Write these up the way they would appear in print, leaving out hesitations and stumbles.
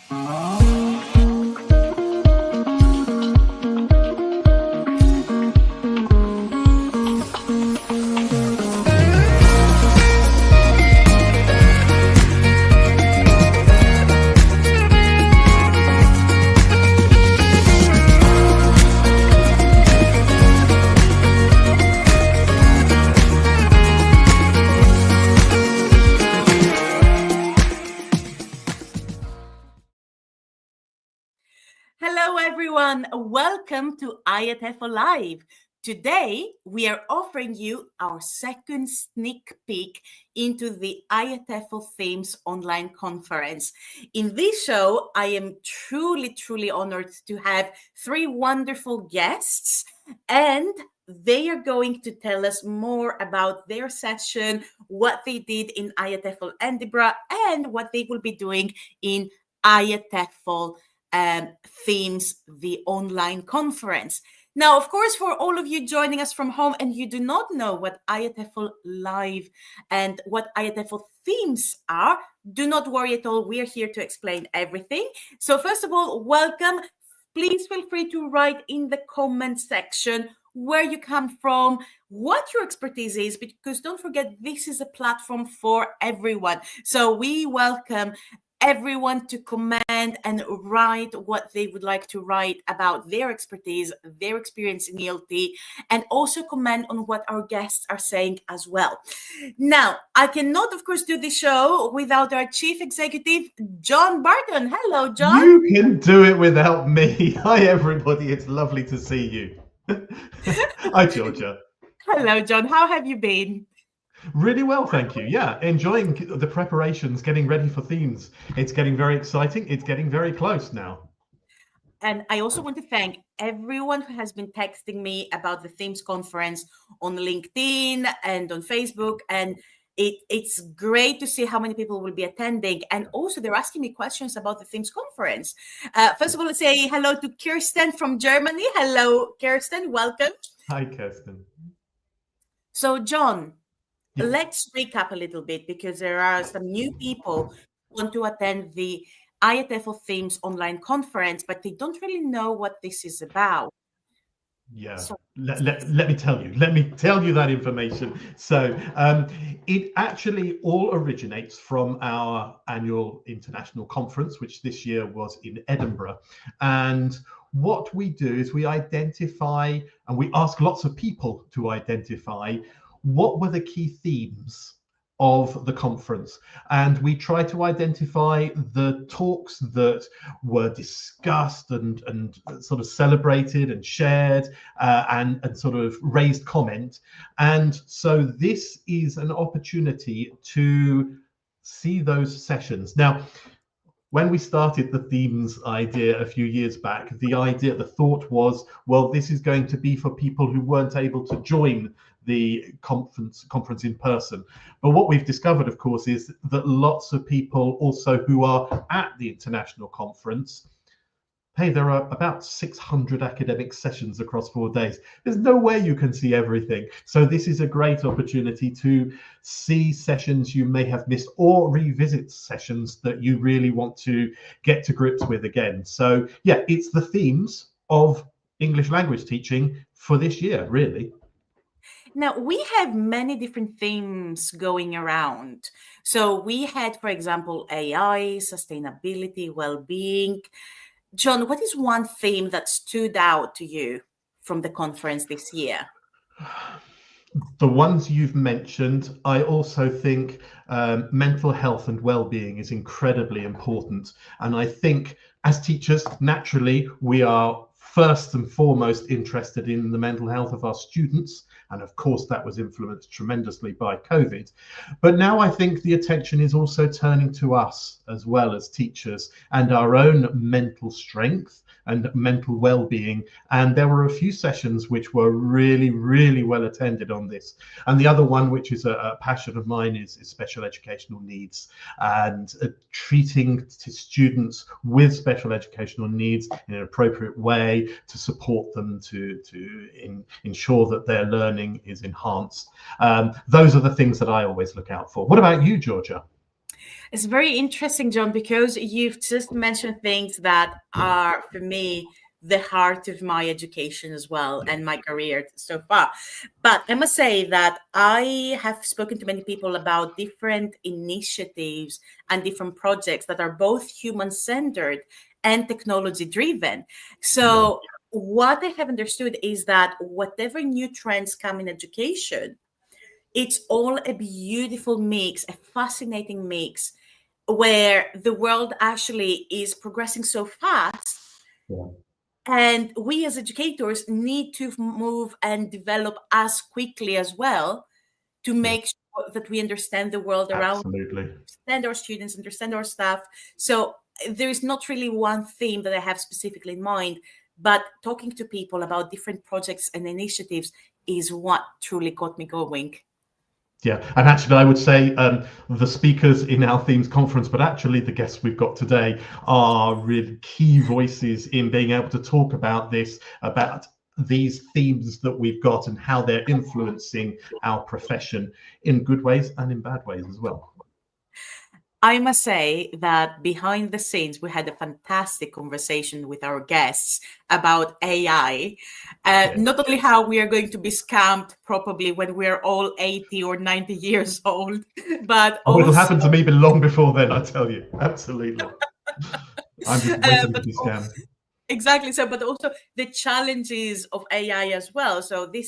Hello, everyone. Welcome to IATEFL Live. Today, we are offering you our second sneak peek into the IATEFL Themes Online Conference. In this show, I am truly honored to have three wonderful guests, and they are going to tell us more about their session, what they did in IATEFL Edinburgh, and what they will be doing in IATEFL Themes, the online conference. Now, of course, for all of you joining us from home and you do not know what IATEFL Live and what IATEFL Themes are, do not worry at all. We are here to explain everything. So first of all, welcome. Please feel free to write in the comment section where you come from, what your expertise is, because don't forget, this is a platform for everyone. So we welcome everyone to comment and write what they would like to write about their expertise, their experience in ELT, and also comment on what our guests are saying as well. Now, I cannot, of course, do the show without our Chief Executive, John Barton. Hello, John. You can do it without me. Hi, everybody. It's lovely to see you. Hi, Georgia. Hello, John. How have you been? Really well, thank you. Yeah, enjoying the preparations, getting ready for themes. It's getting very exciting. It's getting very close now. And I also want to thank everyone who has been texting me about the Themes Conference on LinkedIn and on Facebook. And it's great to see how many people will be attending. And also, they're asking me questions about the Themes Conference. First of all, let's say hello to Kirsten from Germany. Hello, Kirsten. Welcome. Hi, Kirsten. So, John, Yeah. Let's recap a little bit because there are some new people who want to attend the IATEFL Themes Online Conference, but they don't really know what this is about. Yeah, so, let me tell you that information. So it actually all originates from our annual international conference, which this year was in Edinburgh. And what we do is we identify, and we ask lots of people to identify what were the key themes of the conference, and we try to identify the talks that were discussed and sort of celebrated and shared and sort of raised comment. And so this is an opportunity to see those sessions. Now, when we started the themes idea a few years back, the thought was, well, this is going to be for people who weren't able to join the conference in person. But what we've discovered, of course, is that lots of people also who are at the international conference, hey, there are about 600 academic sessions across 4 days. There's no way you can see everything. So this is a great opportunity to see sessions you may have missed or revisit sessions that you really want to get to grips with again. So yeah, it's the themes of English language teaching for this year, really. Now, we have many different themes going around. So we had, for example, AI, sustainability, well-being. John, what is one theme that stood out to you from the conference this year? The ones you've mentioned. I also think mental health and well-being is incredibly important. And I think as teachers, naturally, we are first and foremost interested in the mental health of our students. And of course, that was influenced tremendously by COVID. But now I think the attention is also turning to us as well as teachers and our own mental strength and mental well-being. And there were a few sessions which were really well attended on this. And the other one, which is a passion of mine, is special educational needs and treating students with special educational needs in an appropriate way to support them to ensure that their learning is enhanced. Those are the things that I always look out for. What about you, Georgia? It's very interesting, John, because you've just mentioned things that are, for me, the heart of my education as well and my career so far. But I must say that I have spoken to many people about different initiatives and different projects that are both human centered and technology driven. So, what I have understood is that whatever new trends come in education, it's all a beautiful mix, a fascinating mix where the world actually is progressing so fast. Yeah. And we as educators need to move and develop as quickly as well to Yeah. make sure that we understand the world around, Absolutely. understand our students, understand our staff. So there is not really one theme that I have specifically in mind, but talking to people about different projects and initiatives is what truly got me going. Yeah, and actually, I would say the speakers in our themes conference, but actually the guests we've got today are really key voices in being able to talk about this, about these themes that we've got and how they're influencing our profession in good ways and in bad ways as well. I must say that behind the scenes, we had a fantastic conversation with our guests about AI. Yeah. Not only how we are going to be scammed probably when we're all 80 or 90 years old, but Oh, it'll also, happen to me but long before then, I tell you. Absolutely. I'm just waiting to but be scammed. exactly so, but also the challenges of AI as well. So Yeah.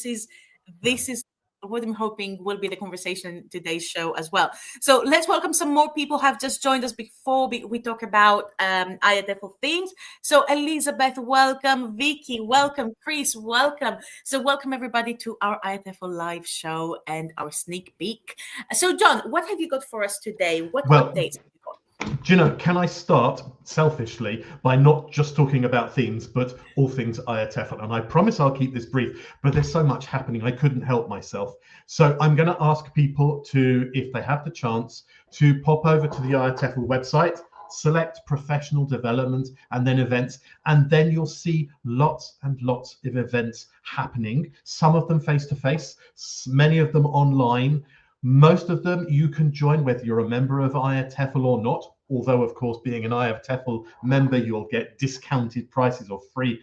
this is what I'm hoping will be the conversation in today's show as well. So let's welcome some more people who have just joined us before we talk about IATEFL themes. So Elizabeth, welcome. Vicky, welcome. Chris, welcome. So welcome everybody to our IATEFL live show and our sneak peek. So John, what have you got for us today? What Well, updates have you got? do you know, can I start selfishly by not just talking about themes, but all things IATEFL? And I promise I'll keep this brief, but there's so much happening, I couldn't help myself. So I'm going to ask people to, if they have the chance, to pop over to the IATEFL website, select professional development and then events, and then you'll see lots and lots of events happening, some of them face-to-face, many of them online. Most of them you can join whether you're a member of IATEFL or not, although of course being an IATEFL member you'll get discounted prices or free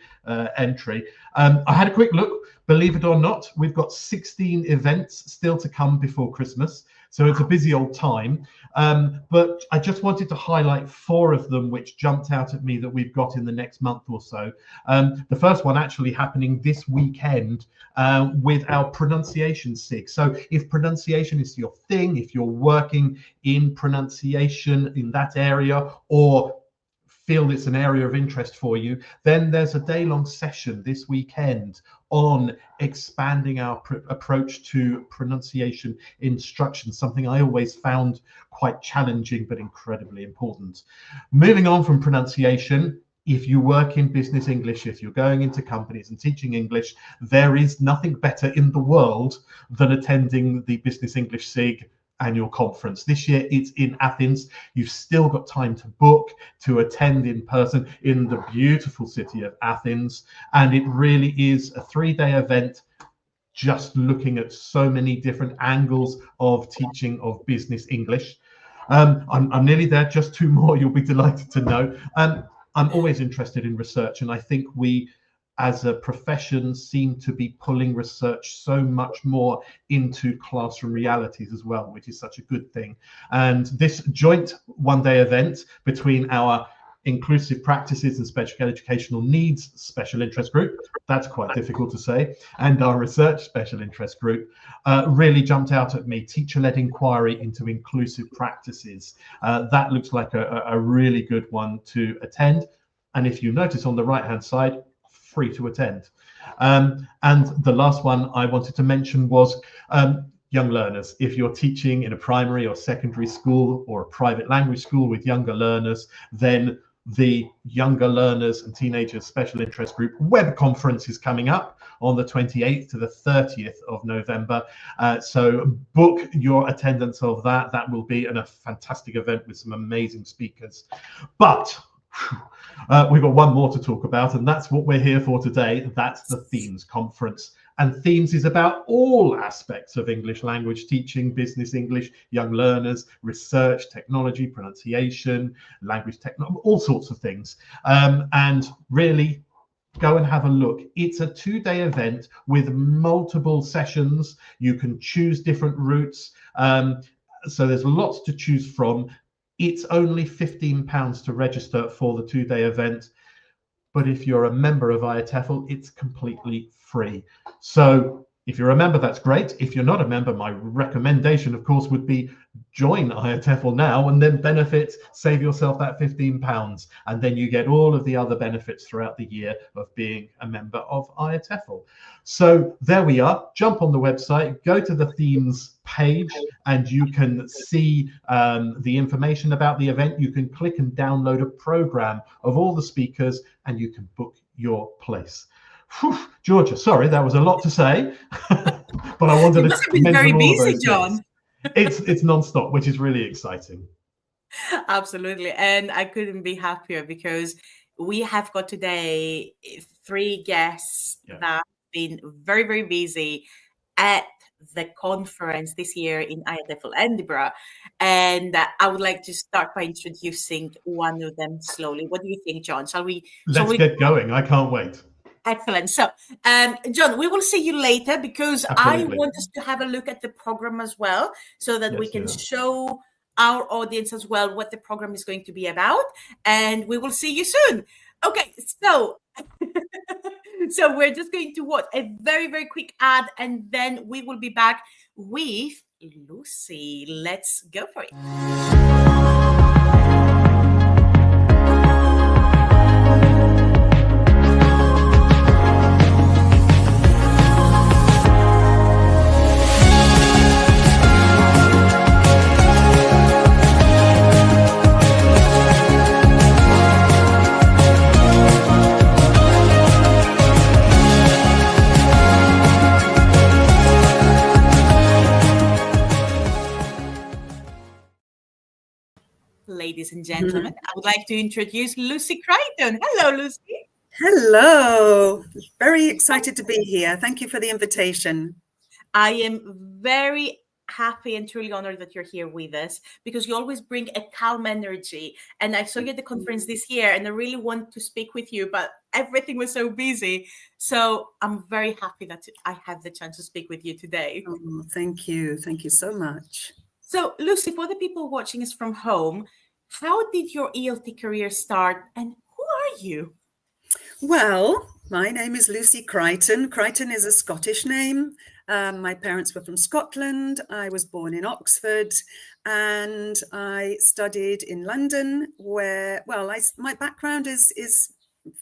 entry. I had a quick look, believe it or not, we've got 16 events still to come before Christmas, so it's a busy old time. But I just wanted to highlight 4 of them which jumped out at me that we've got in the next month or so. The first one actually happening this weekend with our pronunciation SIG. So if pronunciation is your thing, if you're working in pronunciation in that area or feel it's an area of interest for you, then there's a day-long session this weekend on expanding our approach to pronunciation instruction, something I always found quite challenging but incredibly important. Moving on from pronunciation, if you work in business English, if you're going into companies and teaching English, there is nothing better in the world than attending the Business English SIG annual conference. This year it's in Athens. You've still got time to book to attend in person in the beautiful city of Athens, and it really is a 3-day event just looking at so many different angles of teaching of business English. I'm nearly there, just 2 more, you'll be delighted to know. I'm always interested in research, and I think we as a profession seem to be pulling research so much more into classroom realities as well, which is such a good thing. And this joint 1-day event between our inclusive practices and special educational needs special interest group, that's quite difficult to say, and our research special interest group really jumped out at me. Teacher-led inquiry into inclusive practices. That looks like a really good one to attend. And if you notice on the right-hand side, free to attend. And the last one I wanted to mention was young learners. If you're teaching in a primary or secondary school or a private language school with younger learners, then the Younger Learners and Teenagers Special Interest Group web conference is coming up on the 28th to the 30th of November. So book your attendance of that. That will be a fantastic event with some amazing speakers. But we've got one more to talk about, and that's what we're here for today. That's the Themes Conference. And Themes is about all aspects of English language teaching, business English, young learners, research, technology, pronunciation, language technology, all sorts of things. And really, go and have a look. It's a 2-day event with multiple sessions. You can choose different routes. So there's lots to choose from. It's only £15 to register for the 2-day event. But if you're a member of IATEFL, it's completely free. So if you're a member, that's great. If you're not a member, my recommendation, of course, would be join IATEFL now and then benefit, save yourself that £15. And then you get all of the other benefits throughout the year of being a member of IATEFL. So there we are. Jump on the website, go to the themes page, and you can see the information about the event. You can click and download a program of all the speakers, and you can book your place. Whew, Georgia, sorry, that was a lot to say, but I wanted to must have been very busy, John. It's non-stop, which is really exciting. Absolutely, and I couldn't be happier because we have got today 3 guests that have been very, very busy at the conference this year in IATEFL Edinburgh, and I would like to start by introducing one of them slowly. What do you think, John? Let's get going. I can't wait. Excellent. So, John, we will see you later because Absolutely. I want us to have a look at the program as well so that we can show our audience as well what the program is going to be about. And we will see you soon. Okay, so so we're just going to watch a very, very quick ad and then we will be back with Lucy. Let's go for it. Ladies and gentlemen, I would like to introduce Lucy Crichton. Hello, Lucy. Hello. Very excited to be here. Thank you for the invitation. I am very happy and truly honored that you're here with us because you always bring a calm energy. And I saw you at the conference this year and I really want to speak with you, but everything was so busy. So I'm very happy that I have the chance to speak with you today. Oh, thank you. Thank you so much. So, Lucy, for the people watching us from home, how did your ELT career start and who are you? Well, my name is Lucy Crichton. Crichton is a Scottish name. My parents were from Scotland. I was born in Oxford and I studied in London where, well, my background is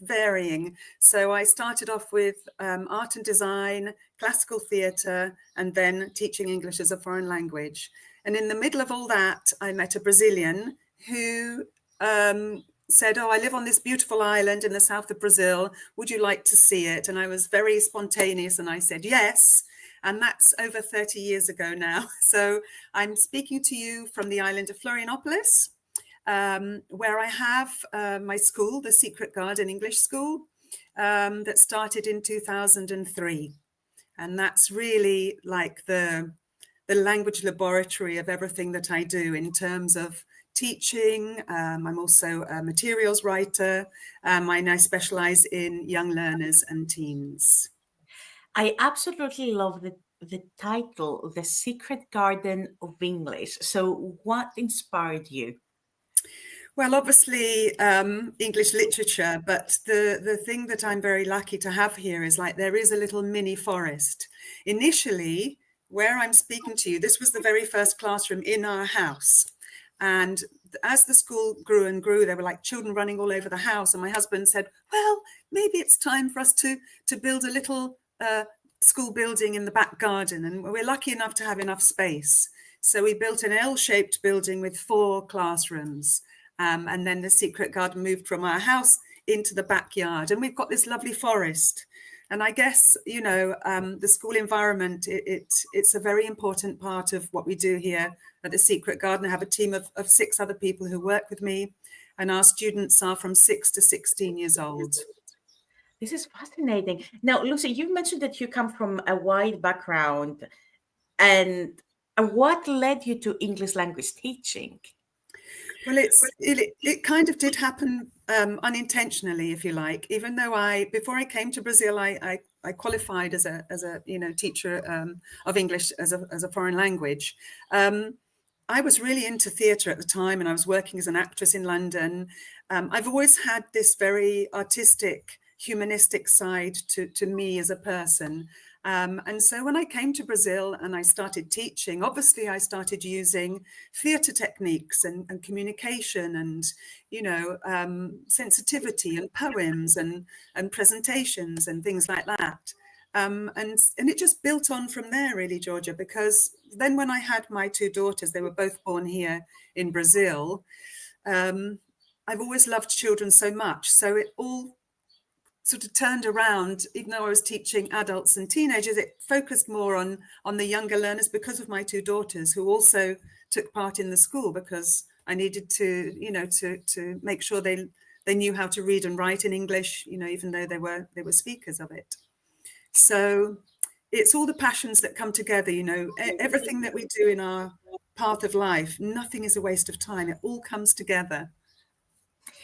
varying. So I started off with art and design, classical theatre, and then teaching English as a foreign language. And in the middle of all that, I met a Brazilian who said, oh, I live on this beautiful island in the south of Brazil. Would you like to see it? And I was very spontaneous and I said, yes. And that's over 30 years ago now. So I'm speaking to you from the island of Florianopolis, where I have my school, the Secret Garden English School, that started in 2003. And that's really like the language laboratory of everything that I do in terms of teaching. I'm also a materials writer, and I specialize in young learners and teens. I absolutely love the title, The Secret Garden of English. So what inspired you? Well, obviously English literature, but the thing that I'm very lucky to have here is like there is a little mini forest. Initially, where I'm speaking to you, this was the very first classroom in our house. And as the school grew and grew, there were like children running all over the house. And my husband said, well, maybe it's time for us to build a little school building in the back garden. And we're lucky enough to have enough space. So we built an L-shaped building with 4 classrooms. And then the Secret Garden moved from our house into the backyard. And we've got this lovely forest. And I guess, you know, the school environment, it's a very important part of what we do here at the Secret Garden. I have a team of 6 other people who work with me, and our students are from 6 to 16 years old. This is fascinating. Now, Lucy, you mentioned that you come from a wide background, and what led you to English language teaching? Well, it kind of did happen unintentionally, if you like. Even though before I came to Brazil, I qualified as a teacher of English as a foreign language. I was really into theatre at the time, and I was working as an actress in London. I've always had this very artistic, humanistic side to me as a person. And so when I came to Brazil and I started teaching, obviously I started using theatre techniques and communication and, sensitivity and poems and presentations and things like that. And it just built on from there, really, Georgia, because then when I had my two daughters, they were both born here in Brazil. I've always loved children so much. So it all sort of turned around. Even though I was teaching adults and teenagers, it focused more on the younger learners because of my two daughters, who also took part in the school, because I needed to, to make sure they knew how to read and write in English, even though they were speakers of it. So it's all the passions that come together, everything that we do in our path of life, nothing is a waste of time. It all comes together.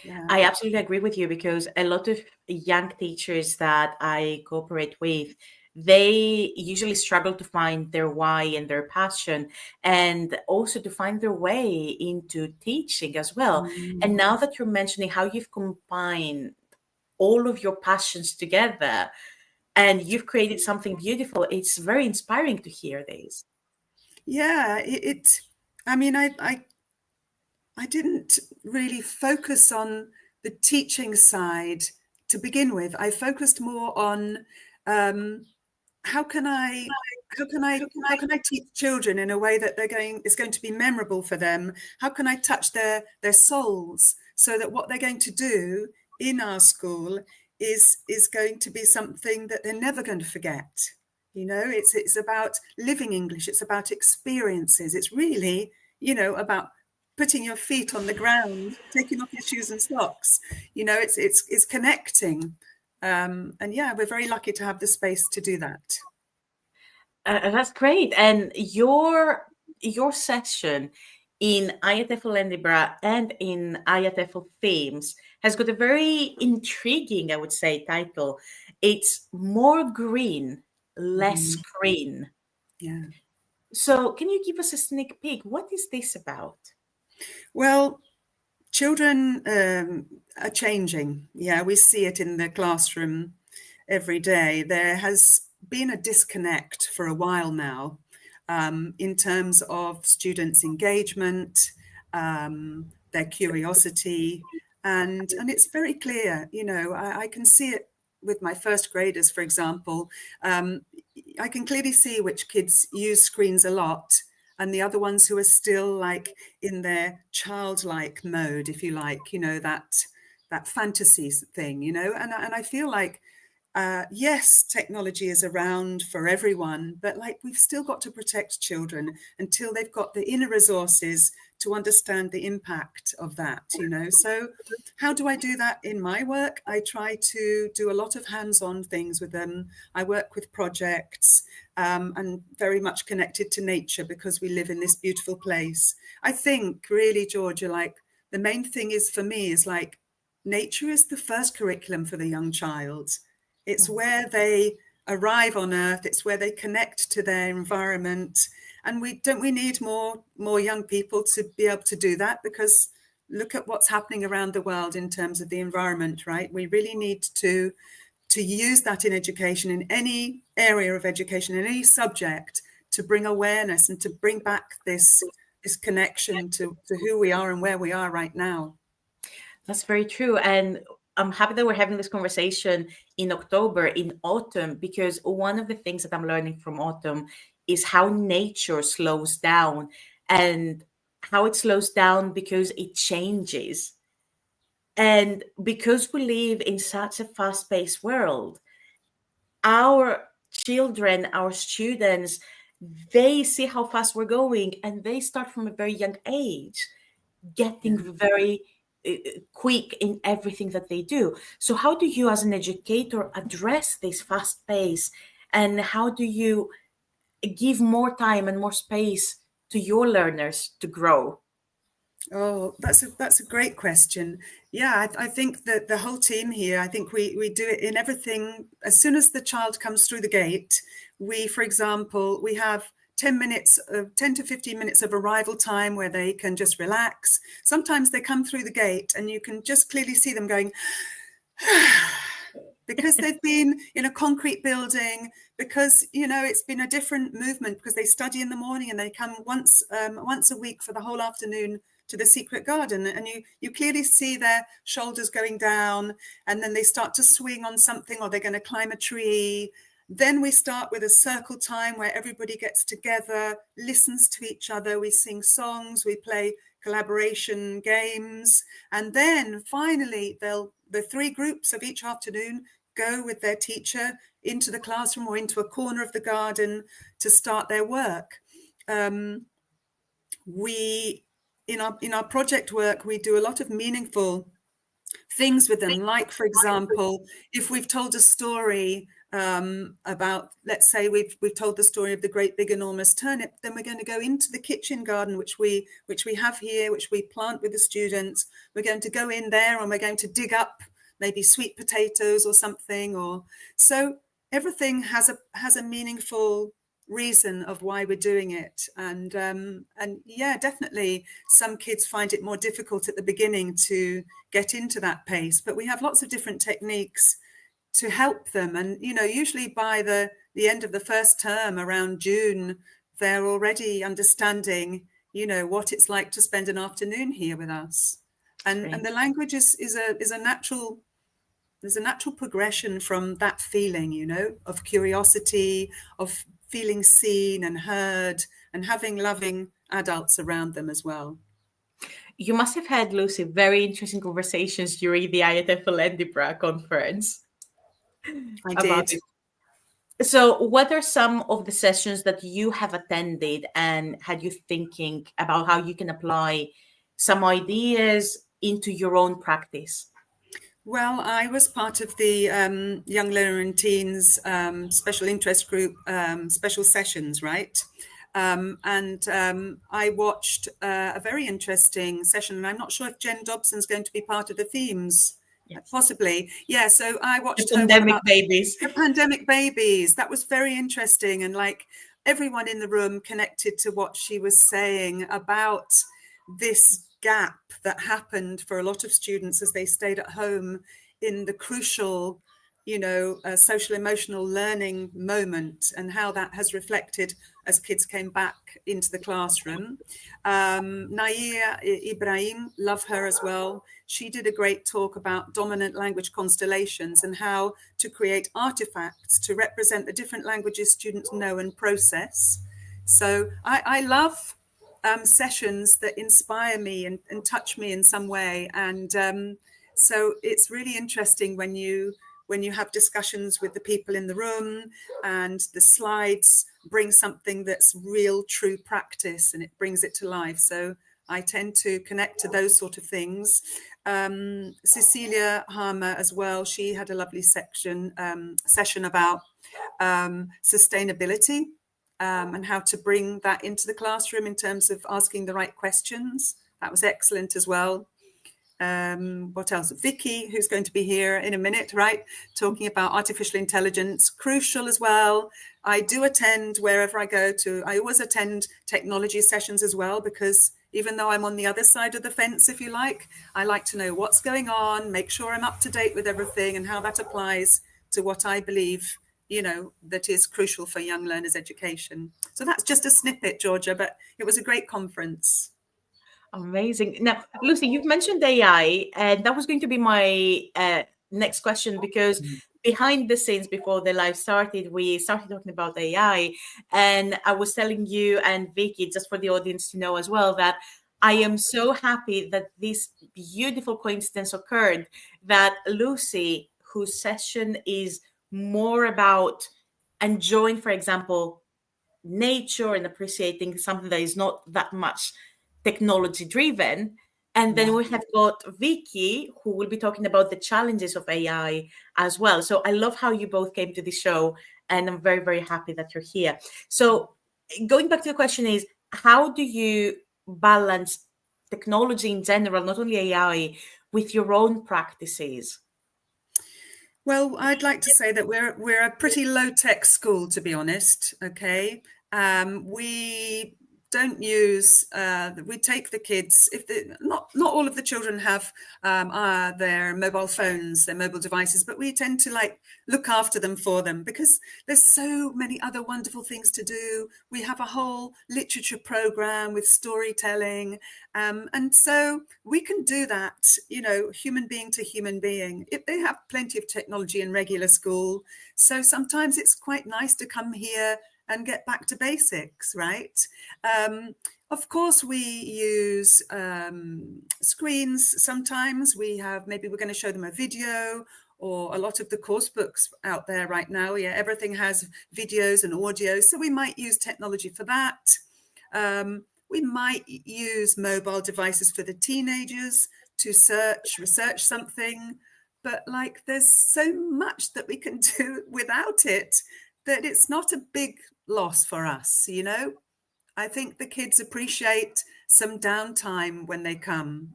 Yeah. I absolutely agree with you, because a lot of young teachers that I cooperate with, they usually struggle to find their why and their passion, and also to find their way into teaching as well. And now that you're mentioning how you've combined all of your passions together and you've created something beautiful, it's very inspiring to hear this. Yeah, I didn't really focus on the teaching side to begin with. I focused more on how can I teach children in a way that is going to be memorable for them? How can I touch their souls so that what they're going to do in our school is going to be something that they're never going to forget? It's about living English. It's about experiences. It's really, about putting your feet on the ground, taking off your shoes and socks. It's connecting. And yeah, we're very lucky to have the space to do that. That's great. And your session in IATEFL Edinburgh and in IATEFL Themes has got a very intriguing, I would say, title. It's More Green, Less Green. Yeah. So can you give us a sneak peek? What is this about? Well, children are changing. Yeah, we see it in the classroom every day. There has been a disconnect for a while now in terms of students' engagement, their curiosity, and it's very clear. I can see it with my first graders, for example. I can clearly see which kids use screens a lot, and the other ones who are still like in their childlike mode, if you like, that fantasy thing, and I feel like, yes, technology is around for everyone, but like we've still got to protect children until they've got the inner resources to understand the impact of that, So how do I do that in my work? I try to do a lot of hands-on things with them. I work with projects and very much connected to nature because we live in this beautiful place. I think really, Georgia, like the main thing is for me is like nature is the first curriculum for the young child. It's where they arrive on Earth. It's where they connect to their environment. And we need more young people to be able to do that, because look at what's happening around the world in terms of the environment, right? We really need to use that in education, in any area of education, in any subject, to bring awareness and to bring back this connection to who we are and where we are right now. That's very true. And I'm happy that we're having this conversation in October, in autumn, because one of the things that I'm learning from autumn is how nature slows down, and how it slows down because it changes. And because we live in such a fast-paced world, our children, our students, they see how fast we're going, and they start from a very young age getting very quick in everything that they do. So how do you as an educator address this fast pace, and how do you give more time and more space to your learners to grow? Oh, that's a great question. Yeah, I think that the whole team here, I think we do it in everything. As soon as the child comes through the gate, for example, we have 10 to 15 minutes of arrival time where they can just relax. Sometimes they come through the gate and you can just clearly see them going, because they've been in a concrete building, because, it's been a different movement, because they study in the morning and they come once a week for the whole afternoon to the secret garden, and you clearly see their shoulders going down, and then they start to swing on something, or they're going to climb a tree. Then we start with a circle time where everybody gets together, listens to each other. We sing songs, we play collaboration games, and then finally the 3 groups of each afternoon go with their teacher into the classroom or into a corner of the garden to start their work. In our project work, we do a lot of meaningful things with them. Like, for example, if we've told a story about, let's say we've told the story of the great big enormous turnip, then we're going to go into the kitchen garden, which we have here, which we plant with the students. We're going to go in there and we're going to dig up maybe sweet potatoes or something. Or so everything has a meaningful reason of why we're doing it. And yeah, definitely some kids find it more difficult at the beginning to get into that pace, but we have lots of different techniques to help them. And usually by the end of the first term, around June, they're already understanding what it's like to spend an afternoon here with us. And the language is a natural, there's a natural progression from that feeling, of curiosity, of feeling seen and heard, and having loving adults around them as well. You must have had, Lucy, very interesting conversations during the IATEFL Edinburgh conference. I did. So what are some of the sessions that you have attended and had you thinking about how you can apply some ideas into your own practice? Well, I was part of the Young Learner and Teens special interest group special sessions, right? I watched a very interesting session, and I'm not sure if Jen Dobson's going to be part of the themes. Yes. Possibly. Yeah, so I watched the pandemic babies. The pandemic babies. That was very interesting, and like everyone in the room connected to what she was saying about this gap that happened for a lot of students as they stayed at home in the crucial, social emotional learning moment, and how that has reflected as kids came back into the classroom. Naia Ibrahim, love her as well. She did a great talk about dominant language constellations and how to create artifacts to represent the different languages students know and process. So I love sessions that inspire me and touch me in some way. And so it's really interesting when you have discussions with the people in the room, and the slides bring something that's real, true practice, and it brings it to life. So I tend to connect to those sort of things. Cecilia Harmer as well, she had a lovely session about sustainability and how to bring that into the classroom in terms of asking the right questions. That was excellent as well. What else? Vicky, who's going to be here in a minute, right? Talking about artificial intelligence, crucial as well. I do attend wherever I go to. I always attend technology sessions as well, because even though I'm on the other side of the fence, if you like, I like to know what's going on, make sure I'm up to date with everything and how that applies to what I believe, that is crucial for young learners' education. So that's just a snippet, Georgia, but it was a great conference. Amazing. Now, Lucy, you've mentioned AI, and that was going to be my next question, because behind the scenes, before the live started, we started talking about AI, and I was telling you and Vicky, just for the audience to know as well, that I am so happy that this beautiful coincidence occurred, that Lucy, whose session is more about enjoying, for example, nature and appreciating something that is not that much technology driven, And then we have got Vicky, who will be talking about the challenges of AI as well. So I love how you both came to the show, and I'm very, very happy that you're here. So going back to the question is, how do you balance technology in general, not only AI, with your own practices? Well, I'd like to say that we're a pretty low-tech school, to be honest. Okay, we don't use. We take the kids. If not all of the children have their mobile phones, their mobile devices, but we tend to look after them for them because there's so many other wonderful things to do. We have a whole literature program with storytelling, and so we can do that. Human being to human being. If they have plenty of technology in regular school, so sometimes it's quite nice to come here and get back to basics, right? Of course, we use screens. Sometimes maybe we're going to show them a video, or a lot of the course books out there right now. Yeah, everything has videos and audio. So we might use technology for that. We might use mobile devices for the teenagers to research something. But there's so much that we can do without it that it's not a big loss for us, I think the kids appreciate some downtime when they come,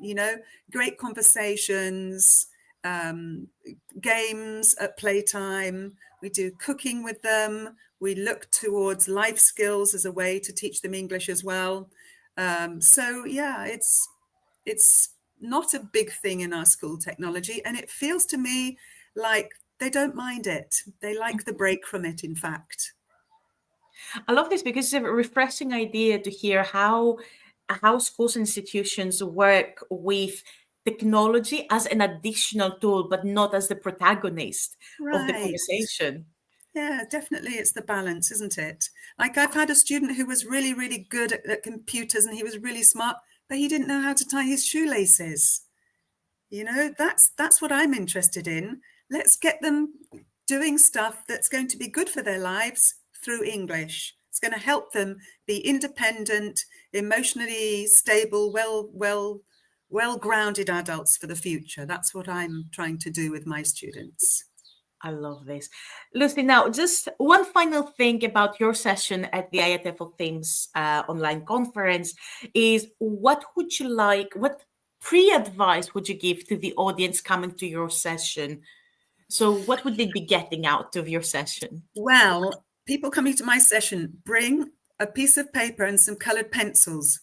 great conversations, games at playtime. We do cooking with them. We look towards life skills as a way to teach them English as well. So yeah, it's not a big thing in our school, technology, and it feels to me like they don't mind it. They like the break from it, in fact. I love this because it's a refreshing idea to hear how schools and institutions work with technology as an additional tool, but not as the protagonist of the conversation. Yeah, definitely. It's the balance, isn't it? I've had a student who was really, really good at computers, and he was really smart, but he didn't know how to tie his shoelaces. That's what I'm interested in. Let's get them doing stuff that's going to be good for their lives through English. It's going to help them be independent, emotionally stable, well-grounded adults for the future. That's what I'm trying to do with my students. I love this. Lucy, now just one final thing about your session at the IATEFL Themes Online Conference is what pre-advice would you give to the audience coming to your session? So what would they be getting out of your session? Well, people coming to my session, bring a piece of paper and some colored pencils,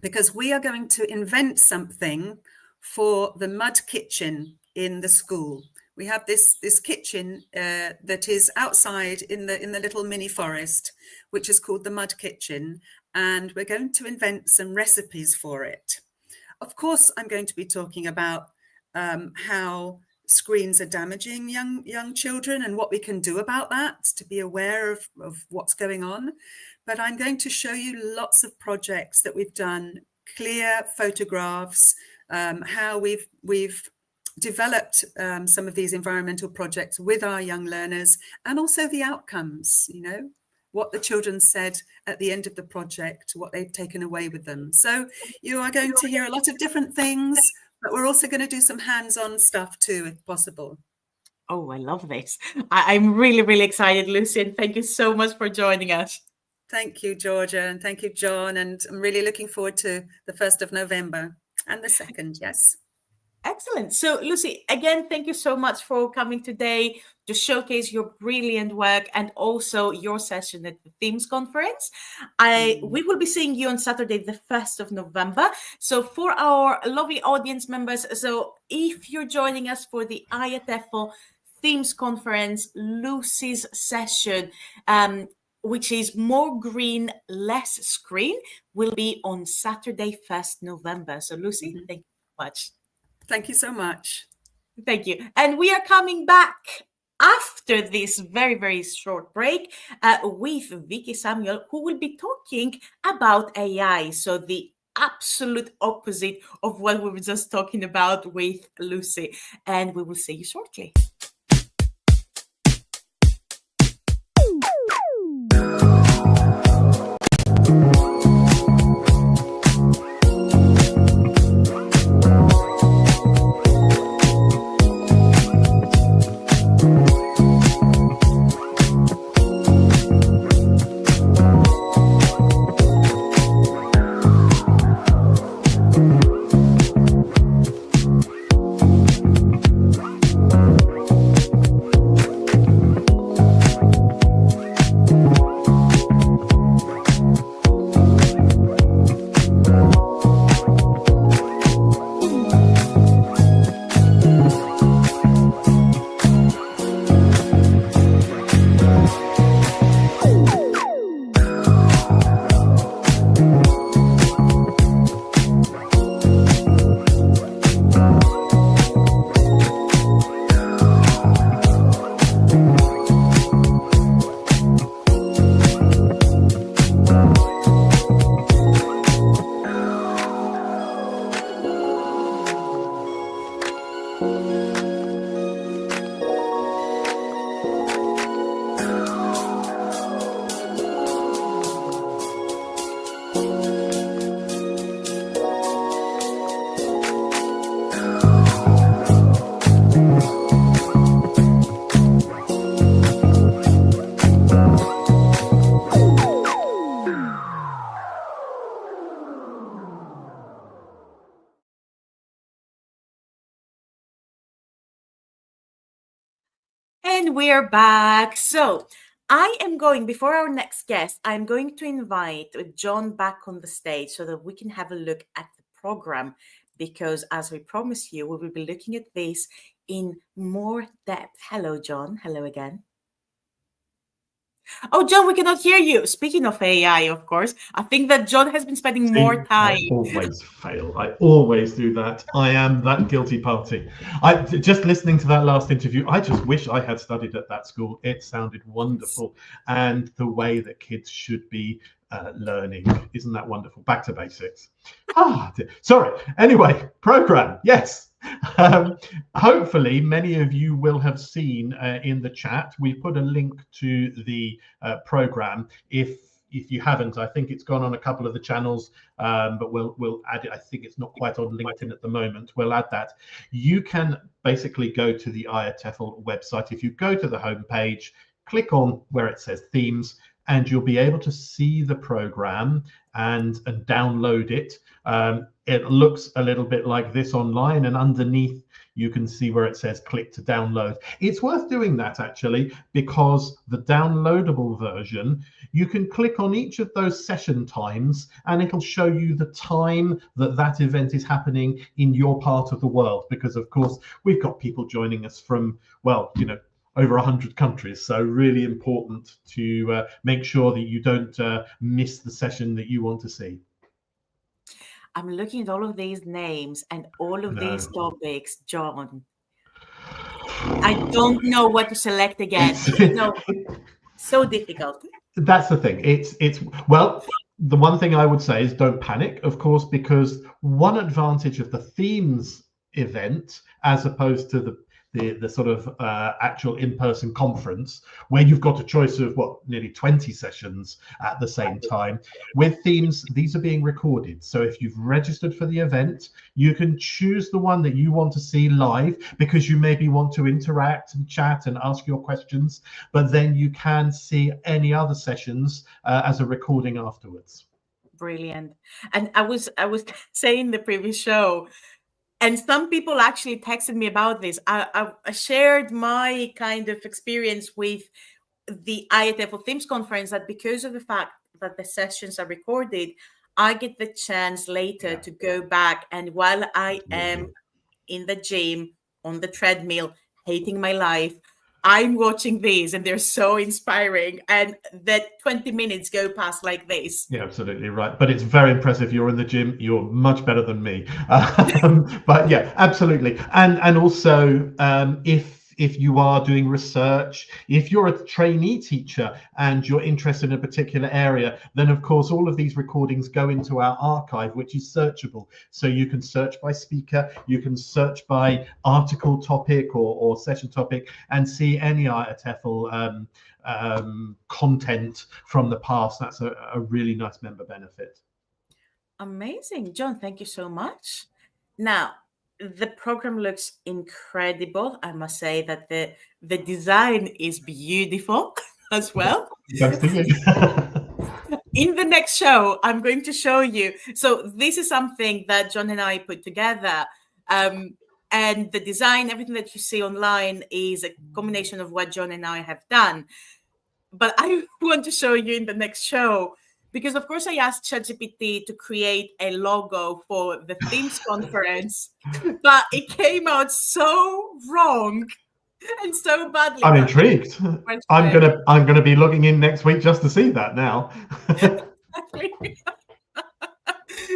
because we are going to invent something for the mud kitchen in the school. We have this kitchen that is outside in the little mini forest, which is called the mud kitchen, and we're going to invent some recipes for it. Of course, I'm going to be talking about how screens are damaging young children and what we can do about that, to be aware of what's going on. But I'm going to show you lots of projects that we've done, clear photographs, how we've developed some of these environmental projects with our young learners, and also the outcomes, what the children said at the end of the project, what they've taken away with them. So you are going to hear a lot of different things, but we're also going to do some hands-on stuff too, if possible. Oh, I love this. I'm really, really excited, Lucy, and thank you so much for joining us. Thank you, Georgia, and thank you, John. And I'm really looking forward to the 1st of November and the 2nd, yes. Excellent. So, Lucy, again, thank you so much for coming today to showcase your brilliant work and also your session at the Themes Conference. We will be seeing you on Saturday, the 1st of November. So for our lovely audience members, so if you're joining us for the IATEFL Themes Conference, Lucy's session, which is More Green, Less Screen, will be on Saturday, 1st November. So, Lucy, thank you so much. Thank you so much. Thank you. And we are coming back after this very, very short break with Vicky Samuel, who will be talking about AI. So the absolute opposite of what we were just talking about with Lucy. And we will see you shortly. And we're back. So I am going, before our next guest, I'm going to invite John back on the stage so that we can have a look at the program, because as we promised you, we will be looking at this in more depth. Hello, John. Hello again. Oh, John, we cannot hear you. Speaking of AI, of course, I think that John has been spending more time. I always fail. I always do that. I am that guilty party. Just listening to that last interview, I just wish I had studied at that school. It sounded wonderful. And the way that kids should be learning. Isn't that wonderful? Back to basics. Sorry. Anyway, program. Yes. Hopefully many of you will have seen in the chat, we put a link to the program. If you haven't, I think it's gone on a couple of the channels, but we'll add it. I think it's not quite on LinkedIn at the moment. We'll add that. You can basically go to the IATEFL website. If you go to the homepage, click on where it says themes, and you'll be able to see the program and download it. It looks a little bit like this online, and underneath you can see where it says click to download. It's worth doing that actually, because the downloadable version, you can click on each of those session times and it'll show you the time that that event is happening in your part of the world, because of course we've got people joining us from, well, you know, over 100 countries. So really important to make sure that you don't miss the session that you want to see. I'm looking at all of these names and all of these topics, John. I don't know what to select again. No, so difficult. That's the thing. It's well, the one thing I would say is don't panic, of course, because one advantage of the themes event, as opposed to the sort of actual in-person conference, where you've got a choice of nearly 20 sessions at the same time. With themes, these are being recorded. So if you've registered for the event, you can choose the one that you want to see live, because you maybe want to interact and chat and ask your questions, but then you can see any other sessions as a recording afterwards. Brilliant. And I was saying the previous show, and some people actually texted me about this. I shared my kind of experience with the IATEFL Themes Conference, that because of the fact that the sessions are recorded, I get the chance later to go back. And while I am in the gym, on the treadmill, hating my life, I'm watching these and they're so inspiring, and that 20 minutes go past like this. Yeah, absolutely right. But it's very impressive. You're in the gym. You're much better than me. But yeah, absolutely. And also, if you are doing research, if you're a trainee teacher and you're interested in a particular area, then of course all of these recordings go into our archive, which is searchable. So you can search by speaker, you can search by article topic or session topic, and see any IATEFL content from the past. That's a really nice member benefit. Amazing, John. Thank you so much. Now, the program looks incredible. I must say that the design is beautiful as well. Thanks to you. In the next show, I'm going to show you. So this is something that John and I put together. And the design, everything that you see online, is a combination of what John and I have done. But I want to show you in the next show, because of course I asked ChatGPT to create a logo for the Themes Conference, but it came out so wrong and so badly. I'm intrigued. I'm gonna be logging in next week just to see that now.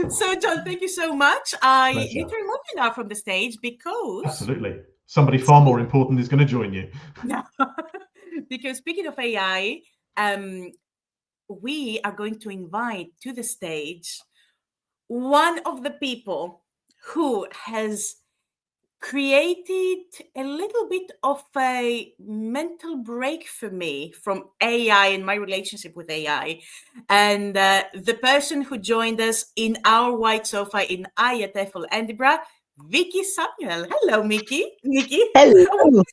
So John, thank you so much. I need to remove you now from the stage, because absolutely somebody far more important is going to join you. No. Because speaking of AI, we are going to invite to the stage one of the people who has created a little bit of a mental break for me from AI and my relationship with AI. And the person who joined us in our white sofa in IATEFL Edinburgh, Vicky Samuel. Hello, Nikki. Hello.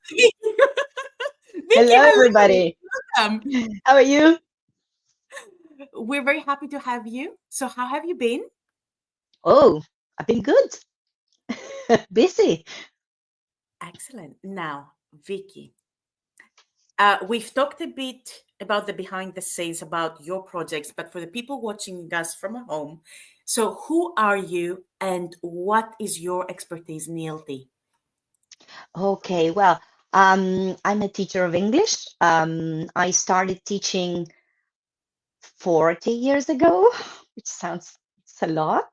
Hello, everybody. Welcome. How are you? We're very happy to have you. So how have you been? Oh, I've been good. Busy. Excellent. Now, Vicky, We've talked a bit about the behind the scenes, about your projects, but for the people watching us from home, so who are you and what is your expertise in ELT? Okay, well, I'm a teacher of English. I started teaching 40 years ago, which sounds it's a lot.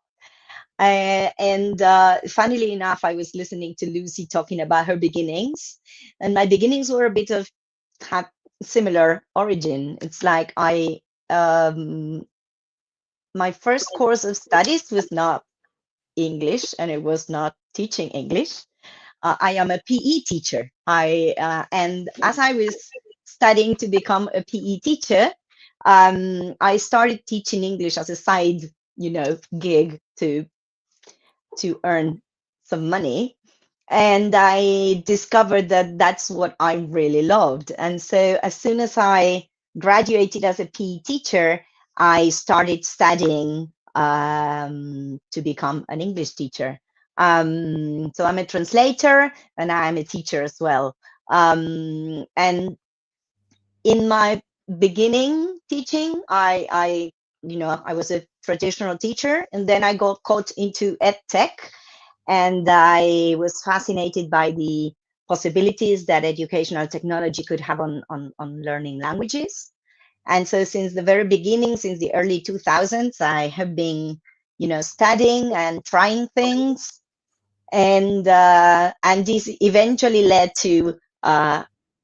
And funnily enough, I was listening to Lucy talking about her beginnings, and my beginnings were a bit of have similar origin. It's like um, my first course of studies was not English, and it was not teaching English. I am a PE teacher. And as I was studying to become a PE teacher, I started teaching English as a side, gig to earn some money. And I discovered that that's what I really loved. And so as soon as I graduated as a PE teacher, I started studying to become an English teacher. So I'm a translator and I'm a teacher as well. And in my beginning teaching, I was a traditional teacher, and then I got caught into ed tech, and I was fascinated by the possibilities that educational technology could have on learning languages. And so since the very beginning, since the early 2000s, I have been, studying and trying things. And this eventually led to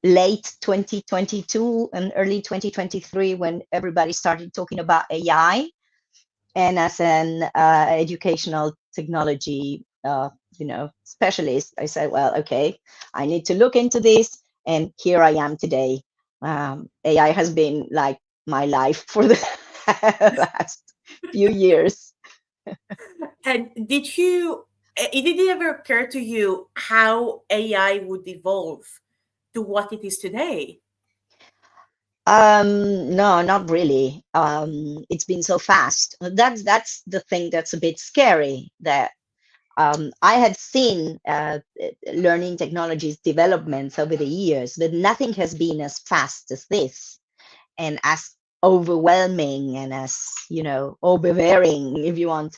late 2022 and early 2023 when everybody started talking about AI. And as an educational technology, specialist, I said, well, okay, I need to look into this, and here I am today. AI has been like my life for the last few years. And did it ever occur to you how AI would evolve to what it is today? No, not really. It's been so fast. That's the thing that's a bit scary. That I had seen learning technologies developments over the years, but nothing has been as fast as this and as overwhelming and as overbearing, if you want.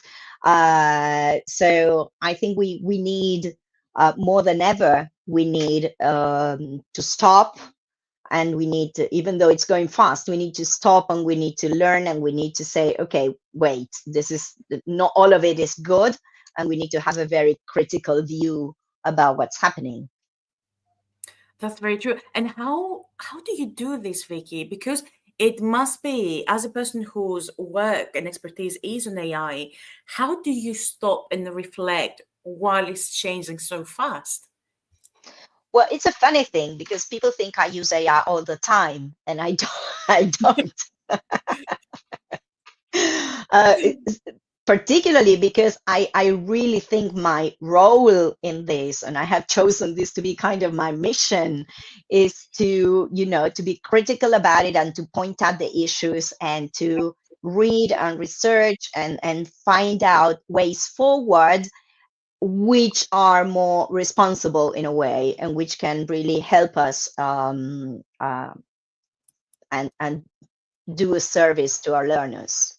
So I think we need more than ever. We need to stop, and we need to, even though it's going fast, we need to stop and we need to learn and we need to say, okay, wait, this is not all of it is good, and we need to have a very critical view about what's happening. That's very true. And how do you do this, Vicky? Because it must be, as a person whose work and expertise is in AI, how do you stop and reflect while it's changing so fast? Well, it's a funny thing because people think I use AI all the time, and I don't. I don't. uh, Particularly because I really think my role in this, and I have chosen this to be kind of my mission, is to, to be critical about it and to point out the issues and to read and research and find out ways forward which are more responsible in a way and which can really help us and do a service to our learners.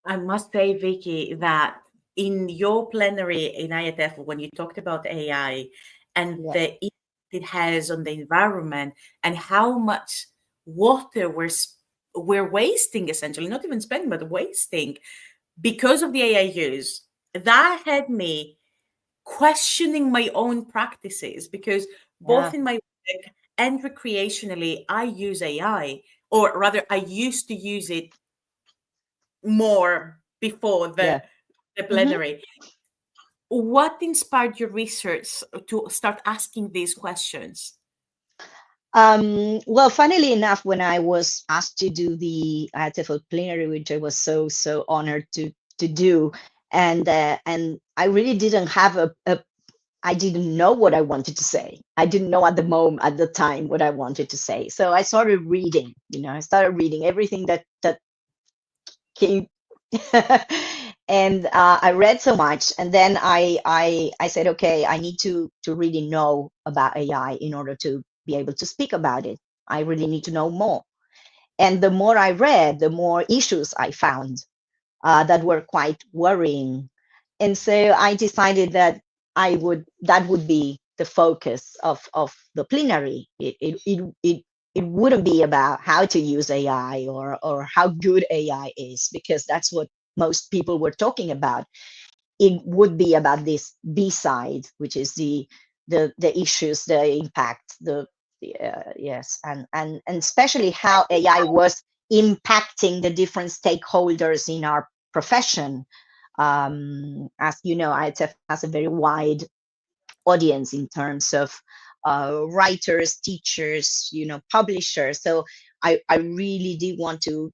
I must say, Vicky, that in your plenary in IATEFL, when you talked about AI and Yeah, the impact it has on the environment and how much water we're wasting, essentially, not even spending, but wasting because of the AI use, that had me questioning my own practices because yeah, both in my work and recreationally, I use AI, or rather, I used to use it more before yeah. the Mhm. plenary. What inspired your research to start asking these questions? Well, funnily enough, when I was asked to do the IATEFL plenary, which I was so honored to do, and I really didn't have I didn't know what I wanted to say. I didn't know at the time what I wanted to say. So I started reading. I started reading everything that came. And I read so much, and then I said, okay, I need to really know about AI in order be able to speak about it. I really need to know more. And the more I read, the more issues I found that were quite worrying. And so I decided that that would be the focus of the plenary. It wouldn't be about how to use AI or how good AI is, because that's what most people were talking about. It would be about this B side, which is the issues, the impact, yes, and especially how AI was impacting the different stakeholders in our profession. As you know, IATEF has a very wide audience in terms of writers, teachers, publishers. So I really did want to,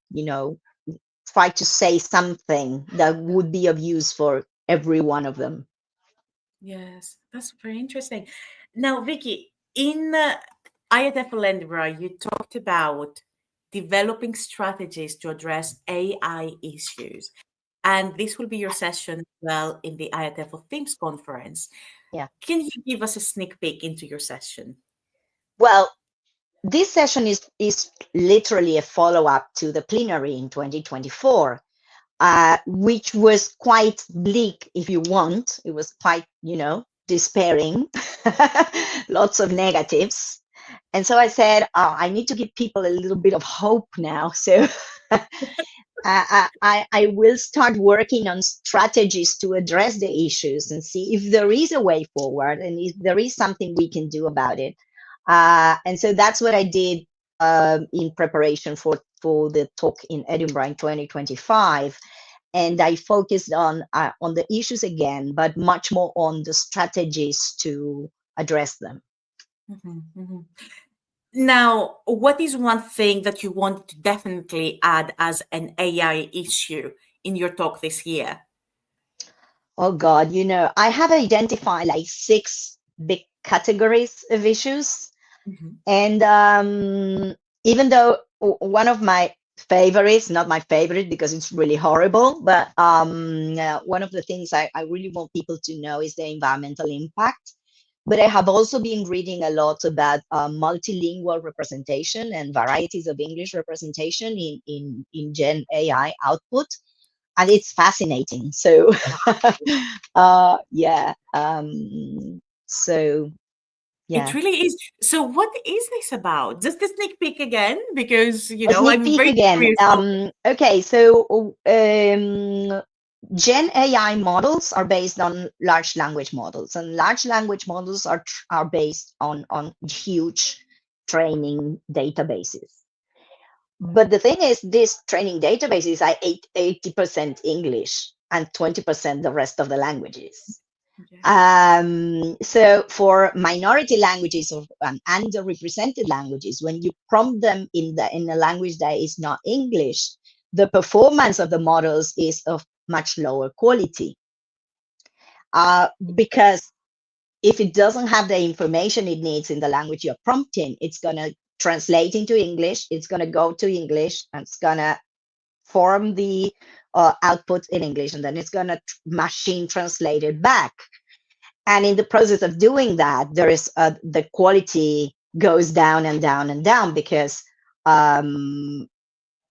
try to say something that would be of use for every one of them. Yes, that's very interesting. Now, Vicky, in IATEFL Edinburgh, you talked about developing strategies to address AI issues. And this will be your session as well in the IATEFL Themes Conference. Yeah. Can you give us a sneak peek into your session? Well, this session is literally a follow-up to the plenary in 2024, which was quite bleak, if you want. It was quite, despairing, lots of negatives. And so I said, oh, I need to give people a little bit of hope now. So I will start working on strategies to address the issues and see if there is a way forward and if there is something we can do about it. And so that's what I did in preparation for the talk in Edinburgh in 2025. And I focused on the issues again, but much more on the strategies to address them. Mm-hmm, mm-hmm. Now, what is one thing that you want to definitely add as an AI issue in your talk this year? Oh God, I have identified like 6 big categories of issues. Mm-hmm. And even though one of my favorites, not my favorite because it's really horrible, but one of the things I really want people to know is the environmental impact. But I have also been reading a lot about multilingual representation and varieties of English representation in Gen AI output. And it's fascinating. So, yeah. So, yeah. It really is. So, what is this about? Just a sneak peek again, because A sneak I'm peek very again. curious. Okay, so Gen AI models are based on large language models, and large language models are based on huge training databases. But the thing is, these training databases are 80% English and 20% the rest of the languages. So for minority languages or underrepresented languages, when you prompt them in a language that is not English, the performance of the models is of much lower quality. Because if it doesn't have the information it needs in the language you're prompting, it's going to translate into English, it's going to go to English, and it's going to form the output in English, and then it's going to machine translate it back. And in the process of doing that, there is the quality goes down and down and down because